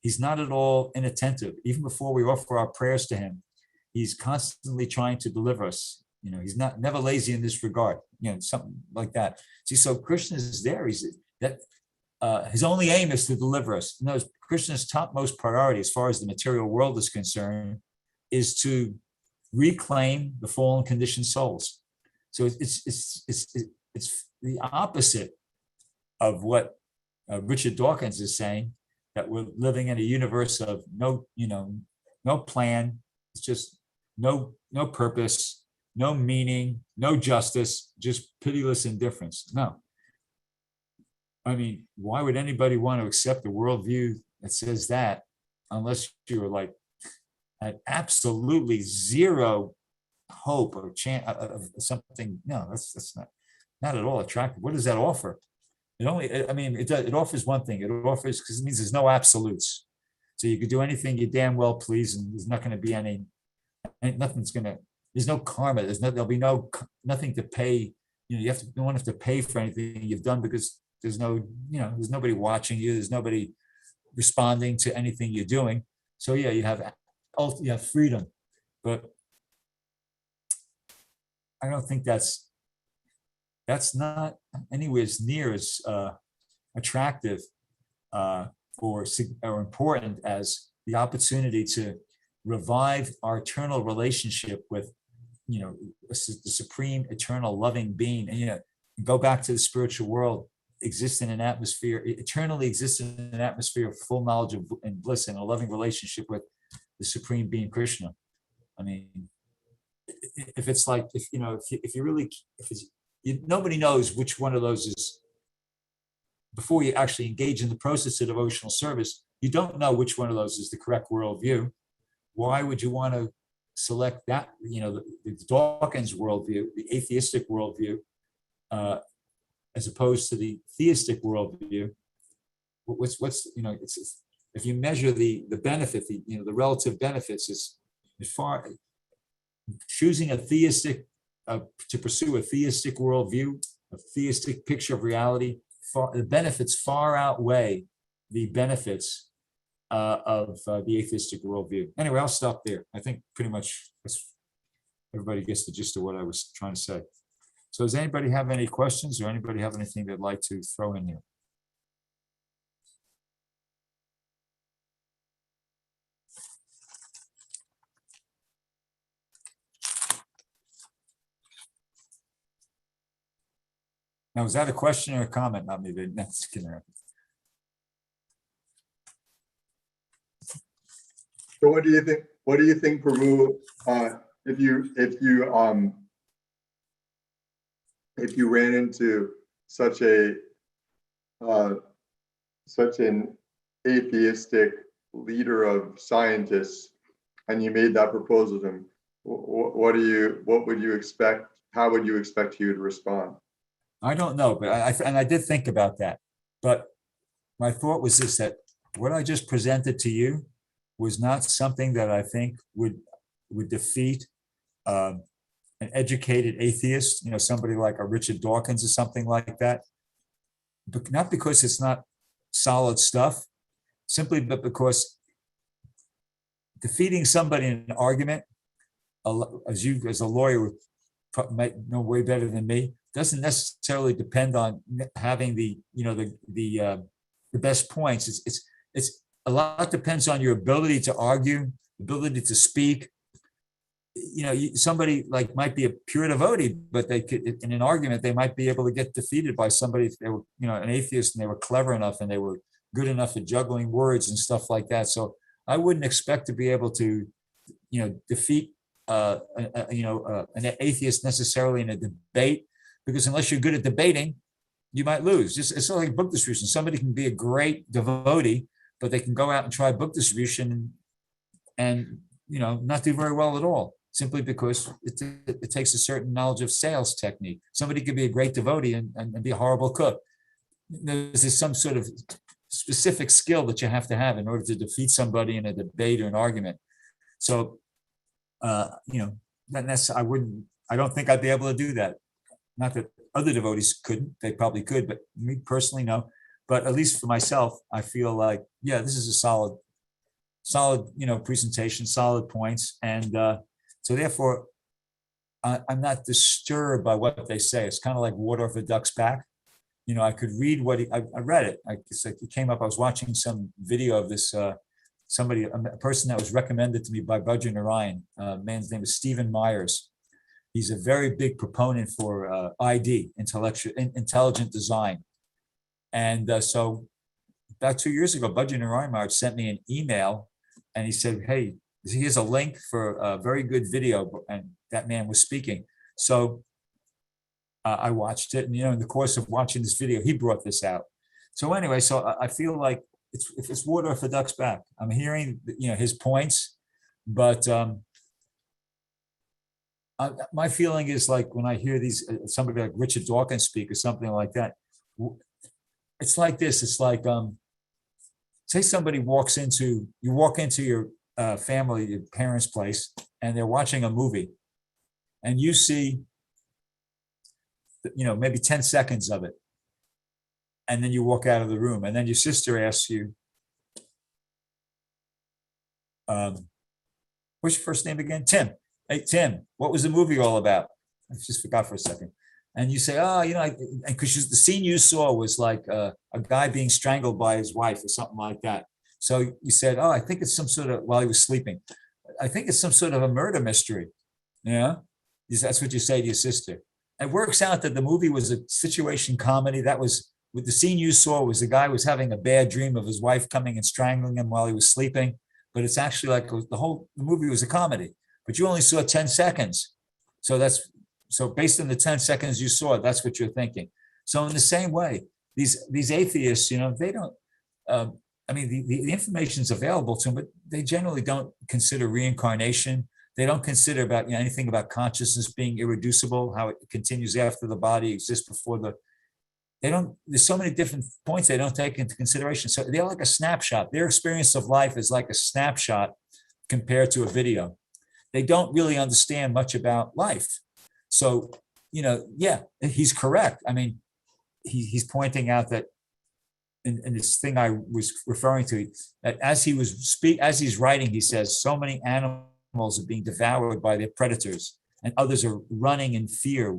He's not at all inattentive. Even before we offer our prayers to him, he's constantly trying to deliver us. He's never lazy in this regard. Something like that. See, so Krishna is there. His only aim is to deliver us. Krishna's topmost priority, as far as the material world is concerned, is to reclaim the fallen conditioned souls. So it's the opposite of what Richard Dawkins is saying, that we're living in a universe of no plan. It's just no purpose, no meaning, no justice, just pitiless indifference. No. I mean, why would anybody want to accept a worldview that says that, unless you're like at absolutely zero hope or chance of something? No, that's not at all attractive. What does that offer? It offers one thing. It offers, because it means there's no absolutes. So you could do anything you damn well please, and there's not going to be there's no karma. There'll be nothing to pay. You don't have to pay for anything you've done, because there's nobody watching you. There's nobody responding to anything you're doing. So yeah, you have freedom, but I don't think that's not anywhere near as attractive or important as the opportunity to revive our eternal relationship with, the supreme, eternal, loving being, and go back to the spiritual world, exist in an atmosphere, eternally exist in an atmosphere of full knowledge and bliss, and a loving relationship with the supreme being Krishna. I mean, if it's like, nobody knows which one of those is, before you actually engage in the process of devotional service, you don't know which one of those is the correct worldview. Why would you want to select that, the Dawkins worldview, the atheistic worldview, as opposed to the theistic worldview? If you measure the benefit, the relative benefits, is far. Choosing a theistic, to pursue a theistic worldview, a theistic picture of reality, the benefits far outweigh the benefits of the atheistic worldview. Anyway, I'll stop there. I think pretty much everybody gets the gist of what I was trying to say. So does anybody have any questions or anybody have anything they'd like to throw in here? Have anybody have anything they'd like to throw in here? Now, was that a question or a comment? Not me, that's Skinner. So what do you think? What do you think, Prabhu? If you ran into such an atheistic leader of scientists, and you made that proposal to him, what would you expect? How would you expect he would respond? I don't know, but I did think about that. But my thought was this, that what I just presented to you was not something that I think would defeat an educated atheist, somebody like a Richard Dawkins or something like that. But not because it's not solid stuff, simply but because defeating somebody in an argument, as a lawyer might know way better than me, doesn't necessarily depend on having the best points. It's a lot depends on your ability to argue, ability to speak. Somebody like might be a pure devotee, but they could, in an argument, they might be able to get defeated by somebody if they were, an atheist, and they were clever enough and they were good enough at juggling words and stuff like that. So I wouldn't expect to be able to, defeat an atheist necessarily in a debate, because unless you're good at debating, you might lose. It's sort of like book distribution. Somebody can be a great devotee, but they can go out and try book distribution and not do very well at all, simply because it takes a certain knowledge of sales technique. Somebody could be a great devotee and be a horrible cook. There's some sort of specific skill that you have to have in order to defeat somebody in a debate or an argument. So, I don't think I'd be able to do that. Not that other devotees couldn't, they probably could, but me personally, no. But at least for myself, I feel like, yeah, this is a solid, presentation, solid points. And so therefore, I'm not disturbed by what they say. It's kind of like water off a duck's back. I could read what I read it. It came up, I was watching some video of this, a person that was recommended to me by Bhajan Narayan. Man's name is Stephen Myers. He's a very big proponent for ID, intelligent design. And so about 2 years ago, Bhajan Narayan sent me an email and he said, hey, here's a link for a very good video. And that man was speaking. So I watched it. And, in the course of watching this video, he brought this out. So anyway, so I feel like it's water off a duck's back. I'm hearing, his points, but my feeling is like when I hear these, somebody like Richard Dawkins speak or something like that, it's like this. It's like, say somebody you walk into your family, your parents' place, and they're watching a movie, and you see, maybe 10 seconds of it, and then you walk out of the room, and then your sister asks you, what's your first name again? Tim. Hey, Tim, what was the movie all about? I just forgot for a second. And you say, because the scene you saw was like a guy being strangled by his wife or something like that. So you said, I think it's some sort of, while he was sleeping, I think it's some sort of a murder mystery. Yeah. That's what you say to your sister. It works out that the movie was a situation comedy. That was, with the scene you saw was the guy was having a bad dream of his wife coming and strangling him while he was sleeping. But it's actually like the movie was a comedy, but you only saw 10 seconds. So based on the 10 seconds you saw, that's what you're thinking. So in the same way, these atheists, they don't, the information is available to them, but they generally don't consider reincarnation. They don't consider about anything about consciousness being irreducible, how it continues after the body exists before there's so many different points they don't take into consideration. So they're like a snapshot. Their experience of life is like a snapshot compared to a video. They don't really understand much about life. So, yeah, he's correct. I mean, he's pointing out that in this thing I was referring to, that as he's writing, he says so many animals are being devoured by their predators. and others are running in fear,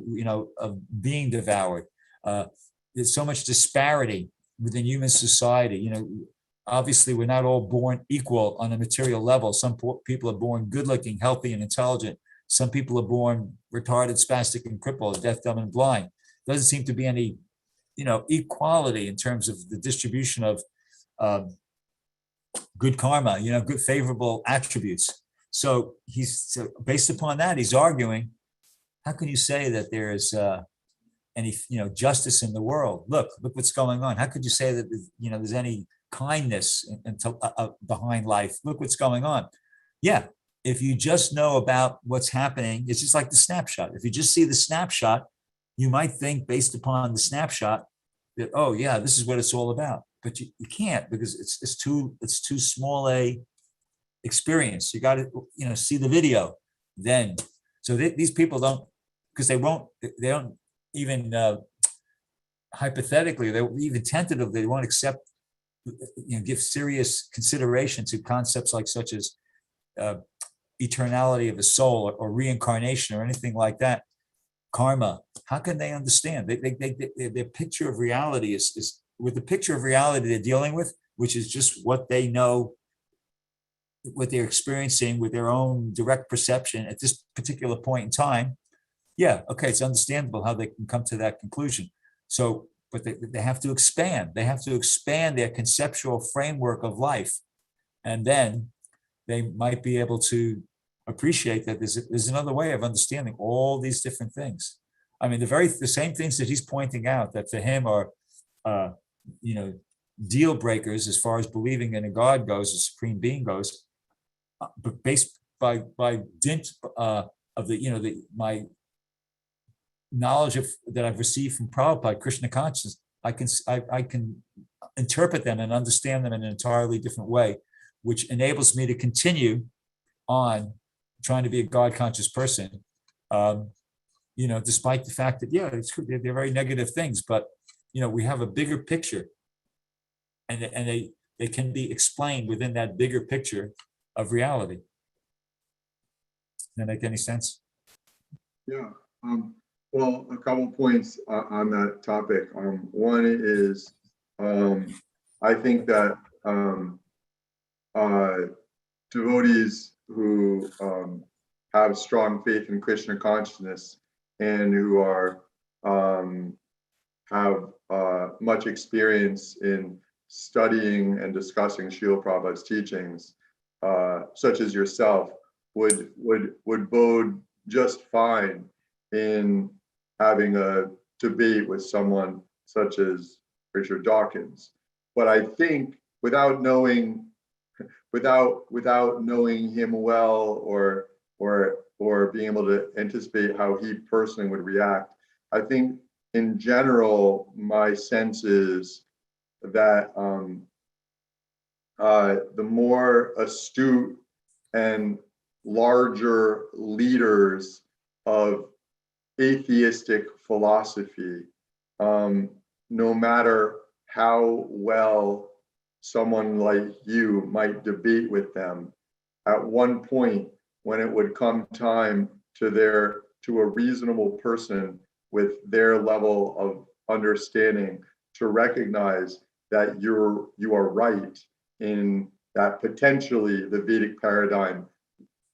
of being devoured. There's so much disparity within human society. Obviously, we're not all born equal on a material level. Some people are born good-looking, healthy, and intelligent. Some people are born retarded, spastic, and crippled, deaf, dumb, and blind. Doesn't seem to be any, equality in terms of the distribution of good karma, good favorable attributes. So based upon that, he's arguing, how can you say that there is any, justice in the world? Look what's going on. How could you say that, there's any kindness behind life? Look what's going on. Yeah, if you just know about what's happening, it's just like the snapshot. If you just see the snapshot, you might think based upon the snapshot that, oh yeah, this is what it's all about. But you can't, because it's too small a experience. You got to, see the video then. So these people don't, because they don't even hypothetically, they even tentatively, they won't accept, give serious consideration to concepts like such as eternality of the soul or reincarnation or anything like that. Karma. How can they understand? Their picture of reality is with the picture of reality they're dealing with, which is just what they know, what they're experiencing with their own direct perception at this particular point in time. Yeah, okay, it's understandable how they can come to that conclusion. So, but they have to expand. They have to expand their conceptual framework of life, and then they might be able to appreciate that there's another way of understanding all these different things. I mean, the same things that he's pointing out that for him are, deal breakers as far as believing in a God goes, a supreme being goes, but based by dint of my knowledge that I've received from Prabhupada, Krishna consciousness, I can interpret them and understand them in an entirely different way, which enables me to continue on trying to be a God conscious person. Despite the fact that, they're very negative things, but, we have a bigger picture, and they can be explained within that bigger picture of reality. Does that make any sense? Yeah. Well, a couple points on that topic. One is, I think that devotees who have strong faith in Krishna consciousness and who are have much experience in studying and discussing Srila Prabhupada's teachings, such as yourself, would bode just fine in having a debate with someone such as Richard Dawkins. But I think without knowing him well, or being able to anticipate how he personally would react, I think in general, my sense is that the more astute and larger leaders of atheistic philosophy, no matter how well someone like you might debate with them, at one point when it would come time to a reasonable person with their level of understanding to recognize that you are right in that potentially the Vedic paradigm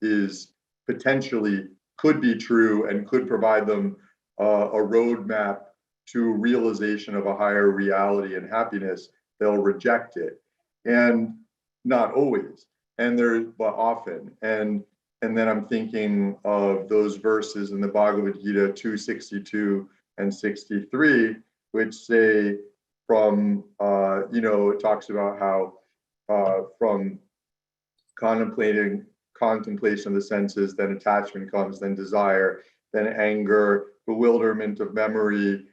is potentially could be true and could provide them a roadmap to realization of a higher reality and happiness, they'll reject it. And not always, but often. And then I'm thinking of those verses in the Bhagavad-gita 262 and 63, which say it talks about how from contemplation of the senses, then attachment comes, then desire, then anger, bewilderment of memory,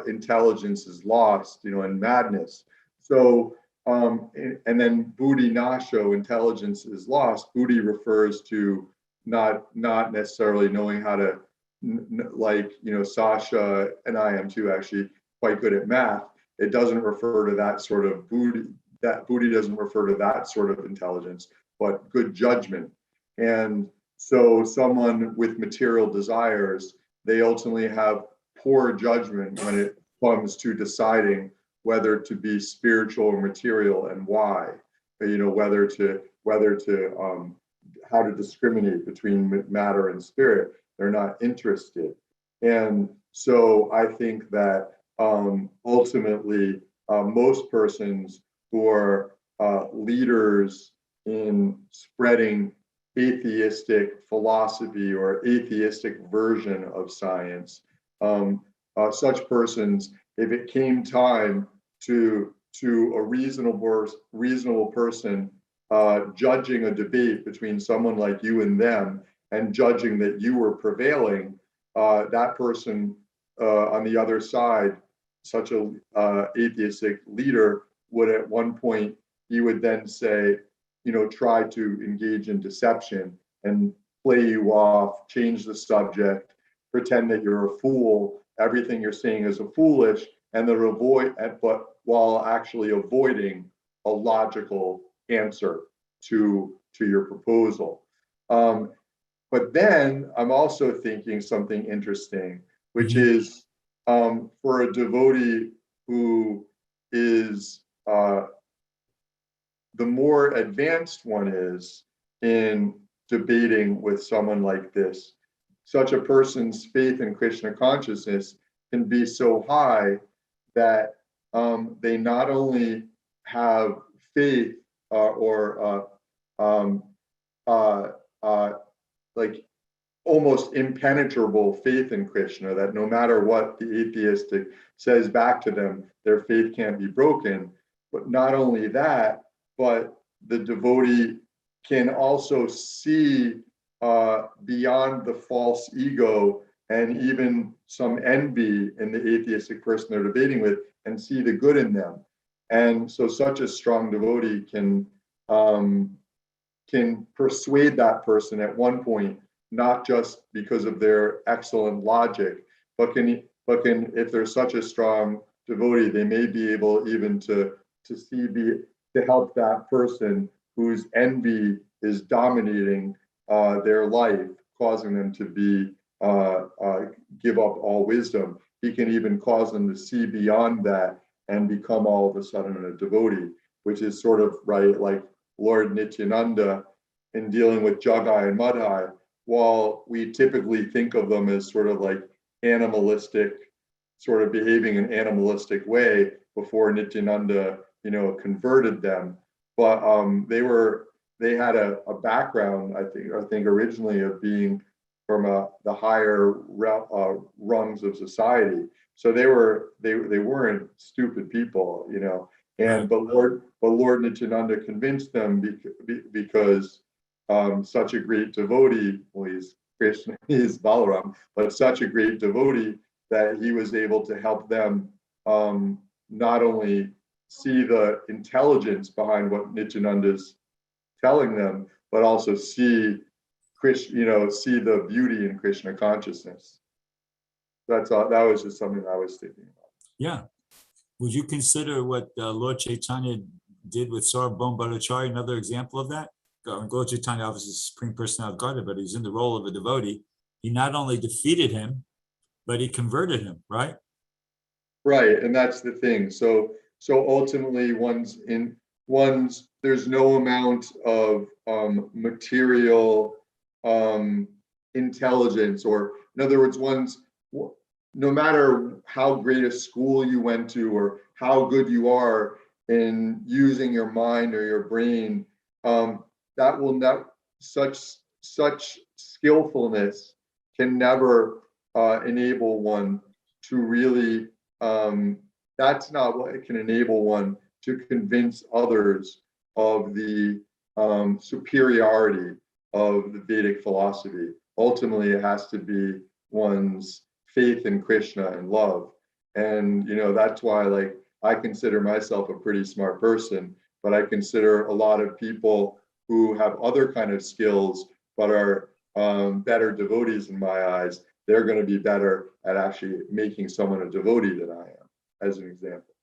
intelligence is lost, and madness. So, and then buddhi nasho, intelligence is lost. Buddhi refers to not necessarily knowing how to, Sasha and I am too actually quite good at math. It doesn't refer to that sort of buddhi. That buddhi doesn't refer to that sort of intelligence, but good judgment. And So someone with material desires, they ultimately have poor judgment when it comes to deciding whether to be spiritual or material and why. Whether to how to discriminate between matter and spirit. They're not interested. And so I think that ultimately most persons who are leaders in spreading atheistic philosophy or atheistic version of science, such persons, if it came time to a reasonable person judging a debate between someone like you and them, and judging that you were prevailing, that person on the other side, such a atheistic leader, would at one point, he would then say, try to engage in deception and play you off, change the subject, pretend that you're a fool, everything you're saying is foolish, and but while actually avoiding a logical answer to your proposal. But then I'm also thinking something interesting, which is for a devotee who is the more advanced one is in debating with someone like this, such a person's faith in Krishna consciousness can be so high that they not only have faith like almost impenetrable faith in Krishna, that no matter what the atheistic says back to them, their faith can't be broken. But not only that, but the devotee can also see beyond the false ego and even some envy in the atheistic person they're debating with, and see the good in them. And so such a strong devotee can persuade that person at one point, not just because of their excellent logic, but can if they're such a strong devotee, they may be able even to help that person whose envy is dominating their life, causing them to give up all wisdom. He can even cause them to see beyond that and become all of a sudden a devotee, which is sort of right, like Lord Nityananda in dealing with Jagai and Madhai. While we typically think of them as sort of like animalistic, sort of behaving in an animalistic way before Nityananda, converted them, but they had a background, I think originally of being from the higher rungs of society. So they weren't stupid people, but Lord Nityananda convinced them because such a great devotee, well, he's Krishna, he's Balaram, but such a great devotee that he was able to help them not only see the intelligence behind what Nityananda's telling them, but also see Krishna, see the beauty in Krishna consciousness. That's all. That was just something I was thinking about. Yeah. Would you consider what Lord Chaitanya did with Sarvabhauma Bhattacharya another example of that? Lord Chaitanya obviously is the Supreme Personality of Godhead, but he's in the role of a devotee. He not only defeated him, but he converted him, right? Right, and that's the thing. So ultimately, there's no amount of material intelligence, or in other words, no matter how great a school you went to or how good you are in using your mind or your brain, that will not such skillfulness can never enable one to really. That's not what it can enable one to convince others of the superiority of the Vedic philosophy. Ultimately, it has to be one's faith in Krishna and love. And, that's why, I consider myself a pretty smart person, but I consider a lot of people who have other kind of skills, but are better devotees in my eyes. They're going to be better at actually making someone a devotee than I am, as an example.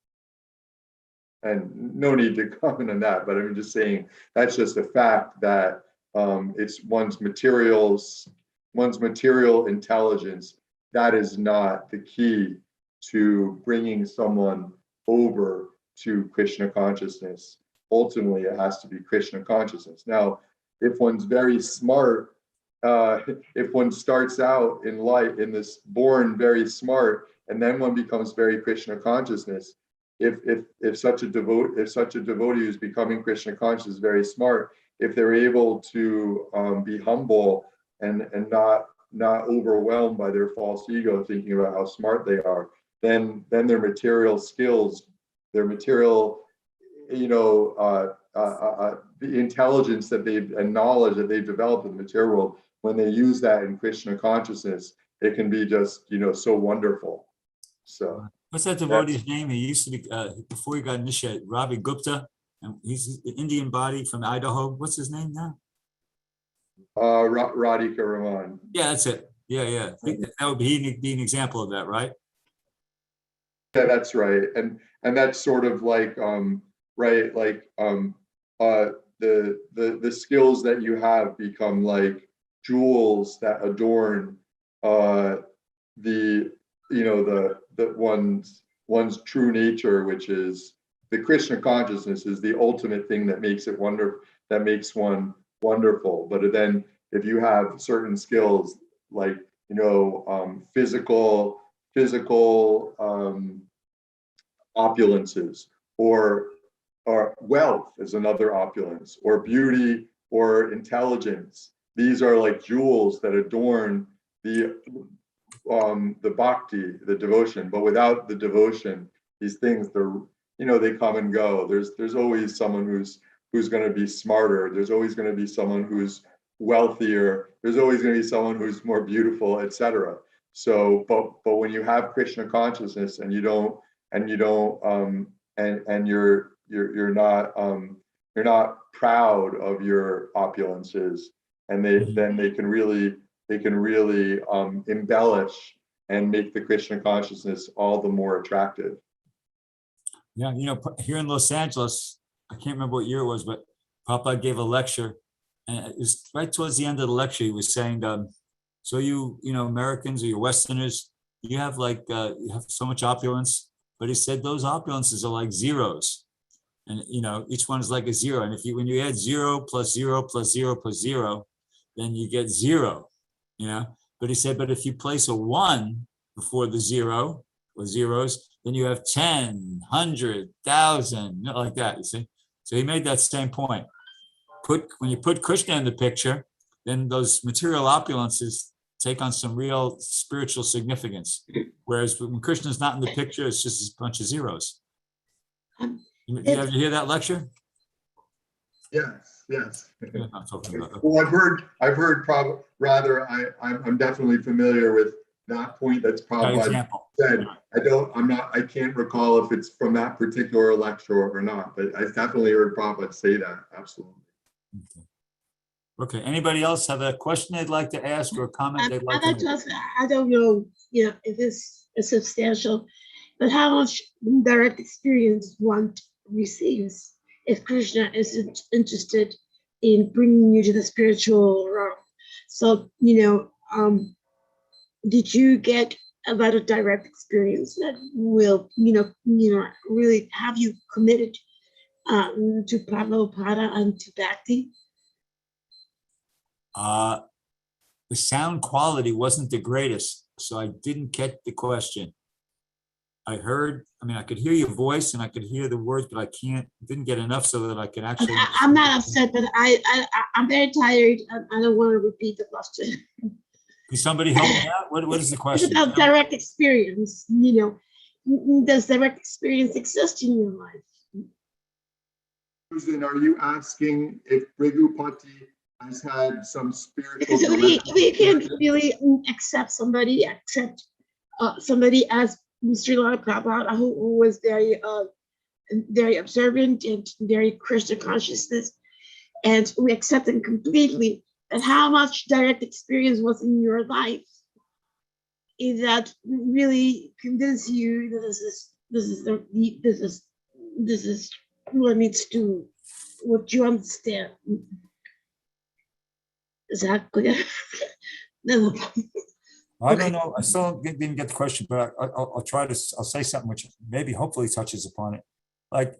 And no need to comment on that, but I'm just saying that's just a fact that It's one's material intelligence. That is not the key to bringing someone over to Krishna consciousness. Ultimately, it has to be Krishna consciousness. Now, if one's very smart, if one starts out in life in this born very smart, and then one becomes very Krishna consciousness, if such a devotee who's becoming Krishna conscious is very smart, if they're able to be humble and not overwhelmed by their false ego, thinking about how smart they are, then their material skills, their material, the intelligence that and knowledge that they've developed in the material world, when they use that in Krishna consciousness, it can be just, so wonderful. So what's that devotee's name? He used to be, before he got initiated, Ravi Gupta, and he's an Indian body from Idaho. What's his name now? Radhika Raman. Yeah, that's it. Yeah. That would be an example of that, right? Yeah, that's right. And that's sort of like right, like the skills that you have become like jewels that adorn the one's true nature, which is the Krishna consciousness, is the ultimate thing that makes it that makes one wonderful. But then if you have certain skills like physical opulences, or wealth is another opulence, or beauty or intelligence, these are like jewels that adorn the bhakti, the devotion. But without the devotion, these things, they come and go. There's always someone who's going to be smarter. There's always going to be someone who's wealthier. There's always going to be someone who's more beautiful, etc. So, but when you have Krishna consciousness and you're not proud of your opulences, and they can really embellish and make the Krishna consciousness all the more attractive. Yeah, here in Los Angeles, I can't remember what year it was, but Prabhupada gave a lecture, and it was right towards the end of the lecture. He was saying, so you Americans or you Westerners, you have you have so much opulence, but he said those opulences are like zeros, and each one is like a zero. And when you add 0 plus 0 plus 0 plus 0, then you get 0. But he said, but if you place a 1 before the 0 or zeros, then you have 10, 100, 1,000, like that. You see, so he made that same point. When you put Krishna in the picture, then those material opulences take on some real spiritual significance. Whereas when Krishna's not in the picture, it's just a bunch of zeros. You ever hear that lecture? Yes. Yeah, I'm talking about. Well, I've heard. I'm definitely familiar with that point. That's probably said. I can't recall if it's from that particular lecture or not, but I definitely heard Prabhupada say that. Absolutely. Okay. Anybody else have a question they'd like to ask or a comment they'd like to make? I don't know, if it's substantial, but how much direct experience one receives if Krishna is interested in bringing you to the spiritual realm. So, did you get a lot of direct experience that will, really have you committed to Prabhupada and to Bhakti? The sound quality wasn't the greatest, so I didn't get the question. I could hear your voice and I could hear the words, but didn't get enough so that I could actually. I'm not upset, but I'm very tired. I don't want to repeat the question. Can somebody help me out? What is the question? It's about direct experience. Does direct experience exist in your life? Susan, are you asking if Bhrgupati has had some spiritual? Because we can't really accept somebody as Srila Prabhupada, who was very observant and very Krishna consciousness, and we accept him completely. And how much direct experience was in your life is that really convince you that this is what needs to, what you understand? exactly. No. I Okay. don't know. I still didn't get the question, but I'll try to. I'll say something which maybe hopefully touches upon it. Like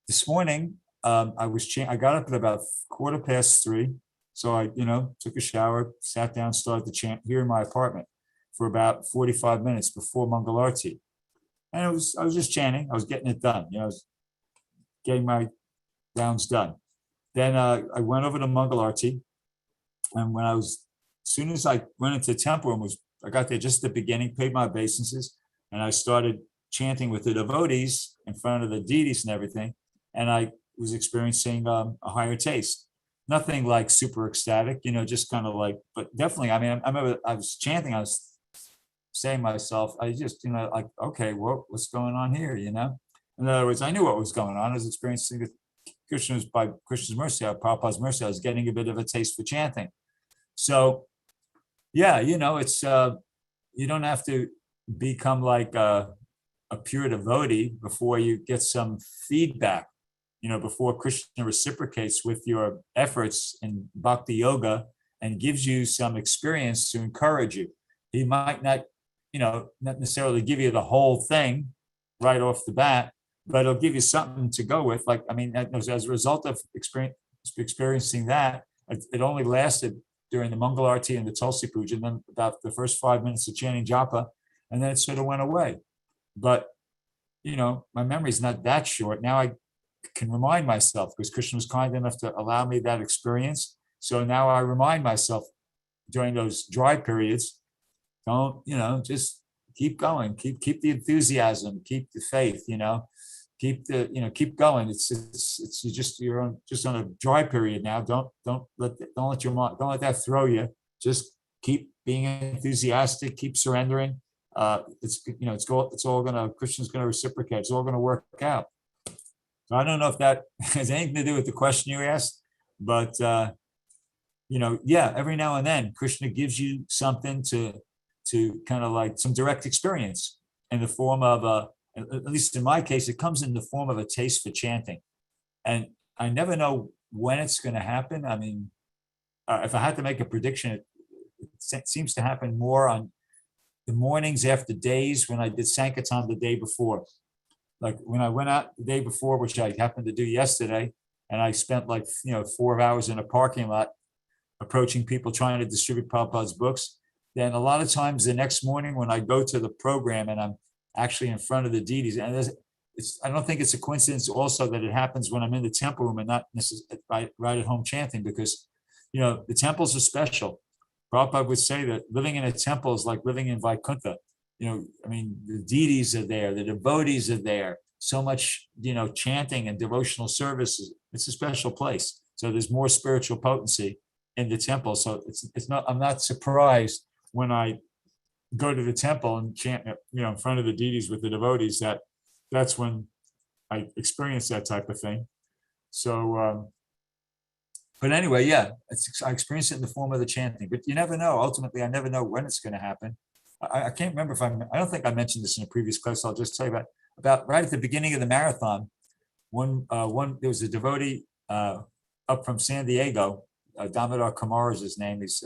this morning, I got up at about 3:15. So I, took a shower, sat down, started to chant here in my apartment for about 45 minutes before Mangalarti. And I was just chanting. I was getting it done. I was getting my rounds done. Then I went over to Mangalarti, and as soon as I went into the temple and I got there just at the beginning, paid my obeisances, and I started chanting with the devotees in front of the deities and everything. And I was experiencing a higher taste. Nothing like super ecstatic, just kind of like, but definitely, I mean, I remember I was chanting, I was saying to myself, I just, like, okay, what's going on here, In other words, I knew what was going on. I was experiencing by Krishna's mercy, Prabhupada's mercy, I was getting a bit of a taste for chanting. So, yeah, it's, you don't have to become like a pure devotee before you get some feedback, before Krishna reciprocates with your efforts in bhakti yoga and gives you some experience to encourage you. He might not necessarily give you the whole thing right off the bat, but it'll give you something to go with. Like, I mean, as a result of experiencing that, it only lasted during the Mangalarti and the Tulsi Puja, and then about the first 5 minutes of chanting japa, and then it sort of went away. But, my memory is not that short. Now I can remind myself, because Krishna was kind enough to allow me that experience. So now I remind myself during those dry periods, don't, just keep going, keep the enthusiasm, keep the faith, keep going. You're just on a dry period now. Don't let that throw you. Just keep being enthusiastic, keep surrendering. It's all gonna, Krishna's gonna reciprocate. It's all gonna work out. So I don't know if that has anything to do with the question you asked, but every now and then Krishna gives you something to kind of like some direct experience in the form of at least in my case, it comes in the form of a taste for chanting. And I never know when it's going to happen. I mean, if I had to make a prediction, it seems to happen more on the mornings after days when I did Sankirtan the day before. Like when I went out the day before, which I happened to do yesterday, and I spent 4 hours in a parking lot approaching people trying to distribute Prabhupada's books. Then a lot of times the next morning when I go to the program and I'm actually in front of the deities, and I don't think it's a coincidence also that it happens when I'm in the temple room and not necessarily right at home chanting, because the temples are special. Prabhupada would say that living in a temple is like living in Vaikuntha. I mean, the deities are there, the devotees are there, so much, chanting and devotional services. It's a special place. So there's more spiritual potency in the temple. So I'm not surprised when I go to the temple and chant, in front of the deities with the devotees, that's when I experience that type of thing. So, but anyway, yeah, I experience it in the form of the chanting, but you never know. Ultimately, I never know when it's going to happen. I can't remember I don't think I mentioned this in a previous class. I'll just tell you about right at the beginning of the marathon, there was a devotee up from San Diego, Damodar Kumar is his name. He's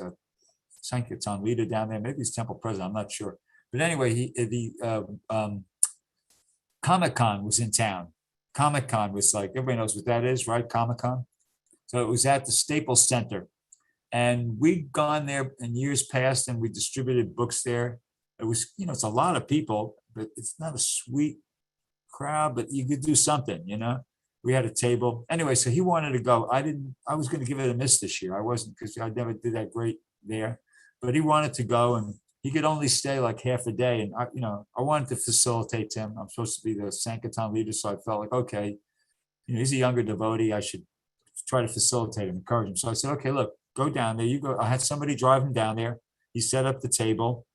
Sankirtan leader down there. Maybe he's temple president. I'm not sure. But anyway, Comic-Con was in town. Comic-Con was like, everybody knows what that is, right? Comic-Con. So it was at the Staples Center. And we'd gone there in years past and we distributed books there. It was, it's a lot of people, but it's not a sweet crowd, but you could do something, We had a table. Anyway, so he wanted to go. I was going to give it a miss this year. I wasn't, because I never did that great there. But he wanted to go, and he could only stay like half a day. And I wanted to facilitate him. I'm supposed to be the Sankirtan leader, so I felt like, okay, he's a younger devotee. I should try to facilitate him, encourage him. So I said, okay, look, go down there. You go. I had somebody drive him down there. He set up the table,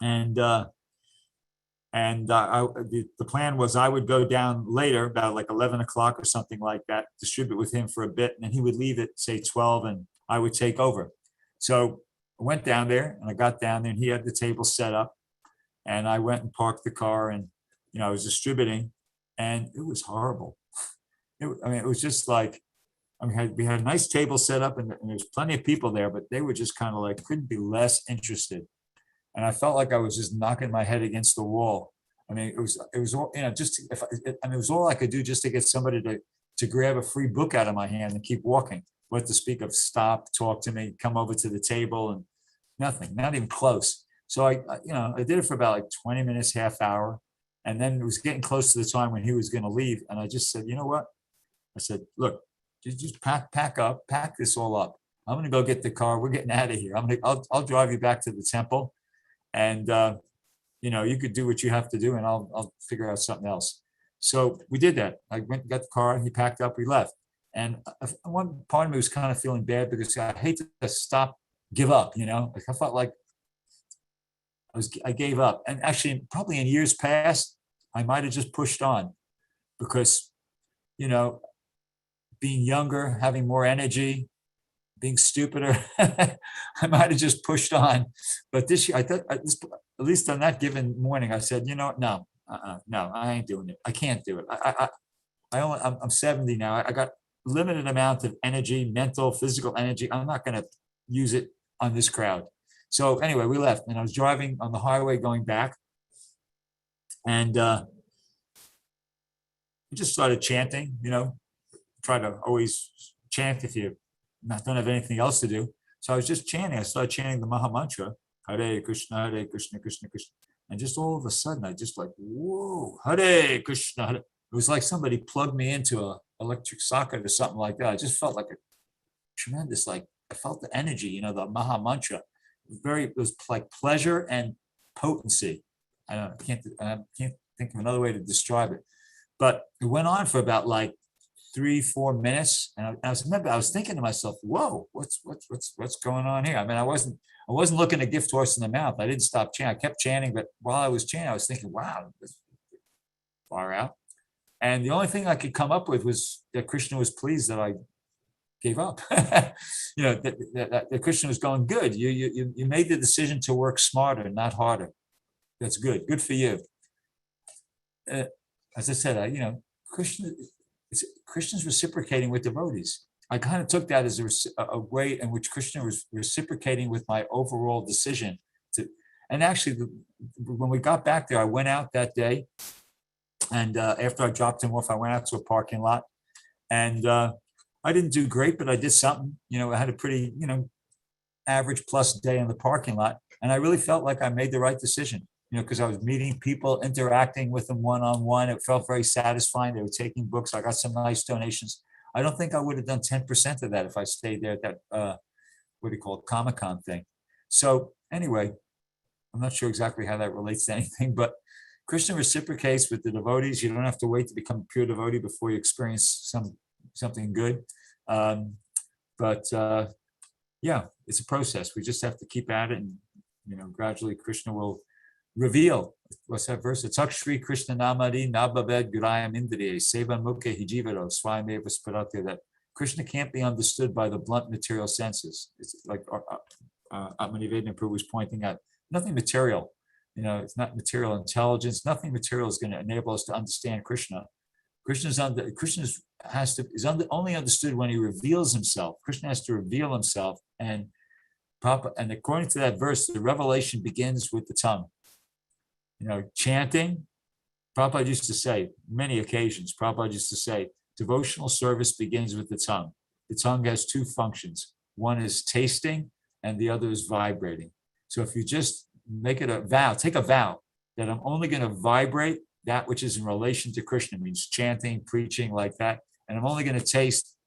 and the plan was I would go down later, about like 11 o'clock or something like that, distribute with him for a bit, and then he would leave at say 12, and I would take over. So I went down there and I got down there and he had the table set up, and I went and parked the car, and I was distributing, and it was horrible. It was just like, we had a nice table set up, and there's plenty of people there, but they were just kind of like, couldn't be less interested. And I felt like I was just knocking my head against the wall. I mean, it was all, just, it was all I could do just to get somebody to grab a free book out of my hand and keep walking. What to speak of stop, talk to me, come over to the table, and nothing, not even close. So I did it for about like 20 minutes, half hour. And then it was getting close to the time when he was going to leave. And I just said, you know what? I said, look, just pack up, pack this all up. I'm going to go get the car. We're getting out of here. I'll drive you back to the temple. And, you could do what you have to do, and I'll figure out something else. So we did that. I went and got the car, he packed up, we left. And one part of me was kind of feeling bad because I hate to give up, like I felt like I gave up. And actually, probably in years past, I might have just pushed on because, being younger, having more energy, being stupider, I might have just pushed on. But this year, I thought, at least on that given morning, I said, no, I ain't doing it. I can't do it. I'm 70 now. I got limited amount of energy, mental, physical energy. I'm not going to use it on this crowd. So anyway, we left, and I was driving on the highway going back, and we just started chanting. Try to always chant if you don't have anything else to do. So I was just chanting. I started chanting the Maha Mantra, Hare Krishna, Krishna Krishna. And just all of a sudden, I just like, whoa, Hare Krishna. Hare. It was like somebody plugged me into an electric socket or something like that. I just felt like a tremendous, I felt the energy, the Maha Mantra. It was like pleasure and potency. I can't think of another way to describe it. But it went on for about 3-4 minutes, and I was thinking to myself, "Whoa, what's going on here?" I mean, I wasn't looking a gift horse in the mouth. I didn't stop chanting. I kept chanting, but while I was chanting, I was thinking, "Wow, this is far out." And the only thing I could come up with was that Krishna was pleased that I gave up. That Krishna was going, "Good. You made the decision to work smarter, not harder. That's good. Good for you." As I said, Krishna's reciprocating with devotees. I kind of took that as a way in which Krishna was reciprocating with my overall decision to. And actually, when we got back there, I went out that day, and after I dropped him off, I went out to a parking lot, and I didn't do great, but I did something. I had a pretty, average plus day in the parking lot, and I really felt like I made the right decision. Because I was meeting people, interacting with them one-on-one. It felt very satisfying. They were taking books. I got some nice donations. I don't think I would have done 10% of that if I stayed there at that, Comic-Con thing. So anyway, I'm not sure exactly how that relates to anything, but Krishna reciprocates with the devotees. You don't have to wait to become a pure devotee before you experience something good. Yeah, it's a process. We just have to keep at it, and gradually Krishna will reveal. What's that verse? It's Akshri Krishna Namadi Nabaved Gurayam Indriye Sevan Mukhe Hijivaro Swayameva Sparate, that Krishna can't be understood by the blunt material senses. It's like Atmanivedana Prabhu was pointing out, nothing material. It's not material intelligence. Nothing material is going to enable us to understand Krishna. Krishna is only understood when he reveals himself. Krishna has to reveal himself, and according to that verse, the revelation begins with the tongue. Chanting, Prabhupada used to say, many occasions, Prabhupada used to say, devotional service begins with the tongue. The tongue has two functions. One is tasting, and the other is vibrating. So if you just make it a vow, take a vow that I'm only going to vibrate that which is in relation to Krishna, means chanting, preaching like that, and I'm only going to taste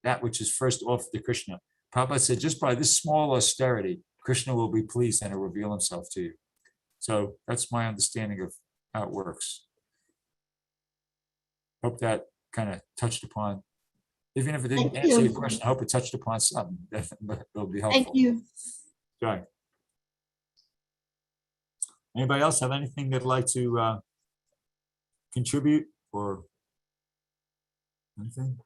that which is first offered to Krishna. Prabhupada said, just by this small austerity, Krishna will be pleased and will reveal himself to you. So that's my understanding of how it works. Hope that kind of touched upon, even if it didn't answer your question, I hope it touched upon something that will be helpful. Thank you. Right. Anybody else have anything they'd like to contribute or anything?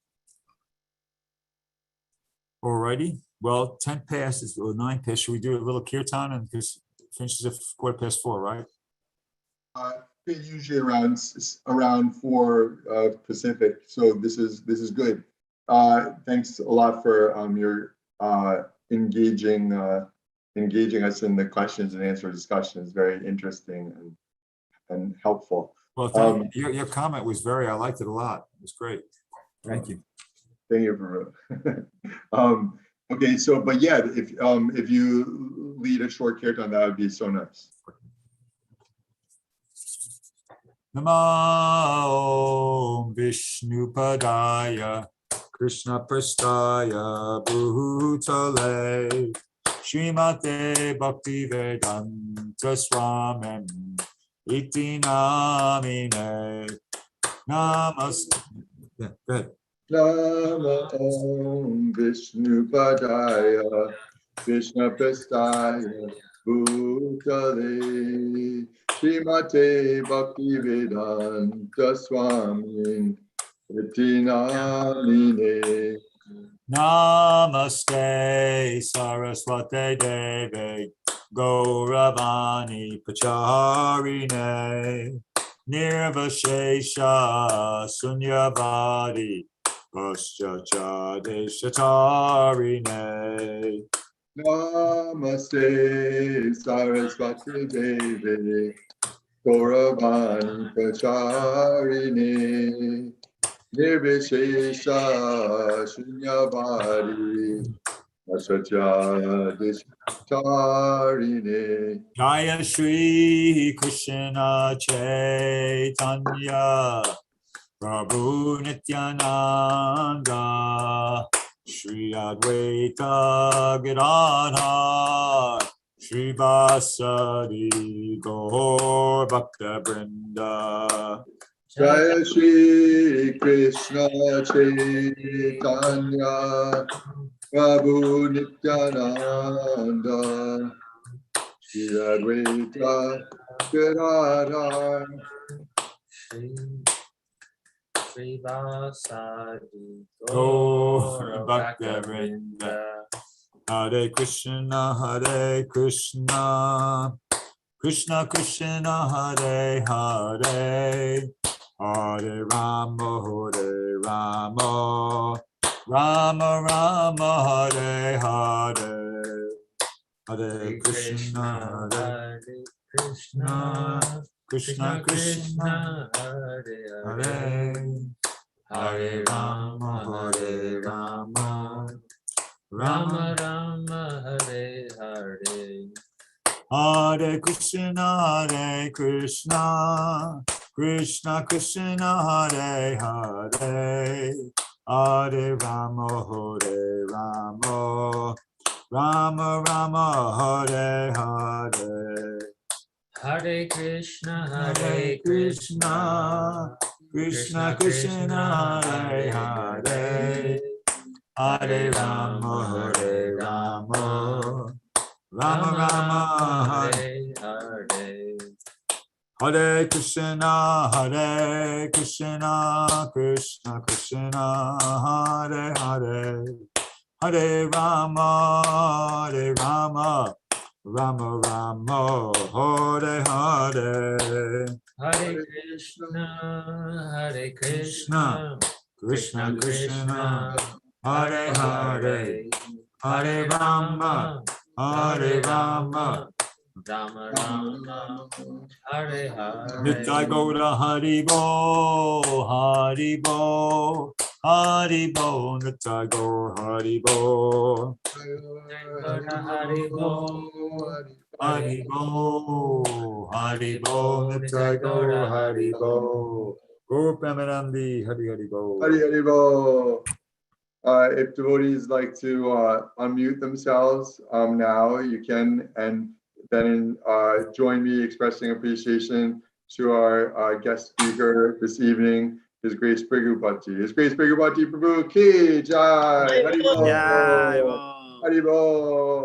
Alrighty. Well, 10 past is, or 9 past. Should we do a little kirtan and just finishes at 4:15, right? Usually around 4 Pacific. So this is good. Thanks a lot for your engaging us in the questions and answer discussions. Very interesting and helpful. Well, thank you. Your comment was I liked it a lot. It was great. Thank you. Thank you, Prabhu. Okay, so but yeah, if you lead a short kirtan, that would be so nice. Namo Vishnupadaya Krishna Prastaya Bhutale Srimate Bhaktivedanta Swami Iti Namine Namaste. Yeah, go ahead. Namo Vishnupadaya Krishna Prastaya Bhutale Srimate Bhaktivedanta Swami Iti Namine. Namaste Saraswate Deve Gauravani Pacharine Nirvashesha Sunyavadi Paschacha Deshatarine. Namaste Saraswati Devi Gauravani Pacharine Nirvishesha Shunyavadi Paschacha Deshatarine. Jaya Shri Krishna Chaitanya Prabhu Nityananda Shri Advaita Gadadhar Shri Vasadi Gaur Bhakta Vrinda. Jaya Shri Krishna Chaitanya Prabhu Nityananda Shri Advaita Gadadhar Shri Vasadi Gaur Bhakta Vrinda. Hare Krishna Krishna Krishna Hare Hare Hare Rama Rama Rama Hare Hare. Hare Krishna Krishna Krishna Hare Hare Hare Rama Rama Rama Hare Hare. Hare Krishna Krishna Krishna Hare Hare Hare Rama Rama Hare Hare. Hare Krishna Krishna Krishna Hare Hare Hare Rama Rama Hare Hare. Hare Krishna Krishna Krishna Hare Hare Hare Rama Rama Hare Hare. Hare Krishna Krishna Hare Hare Hare Rama Rama Hare Hare. Nitai Gaura Haribo Nitai Gaura Haribo Haribo Nitai Gaura Haribo Gaur Premanandi Haribo. Hari Bo. If devotees like to unmute themselves now, you can, and then join me expressing appreciation to our guest speaker this evening, His Grace Bhrgupati. His Grace Bhrgupati Prabhu Ki Jai. Hari Bo. Hari Bo.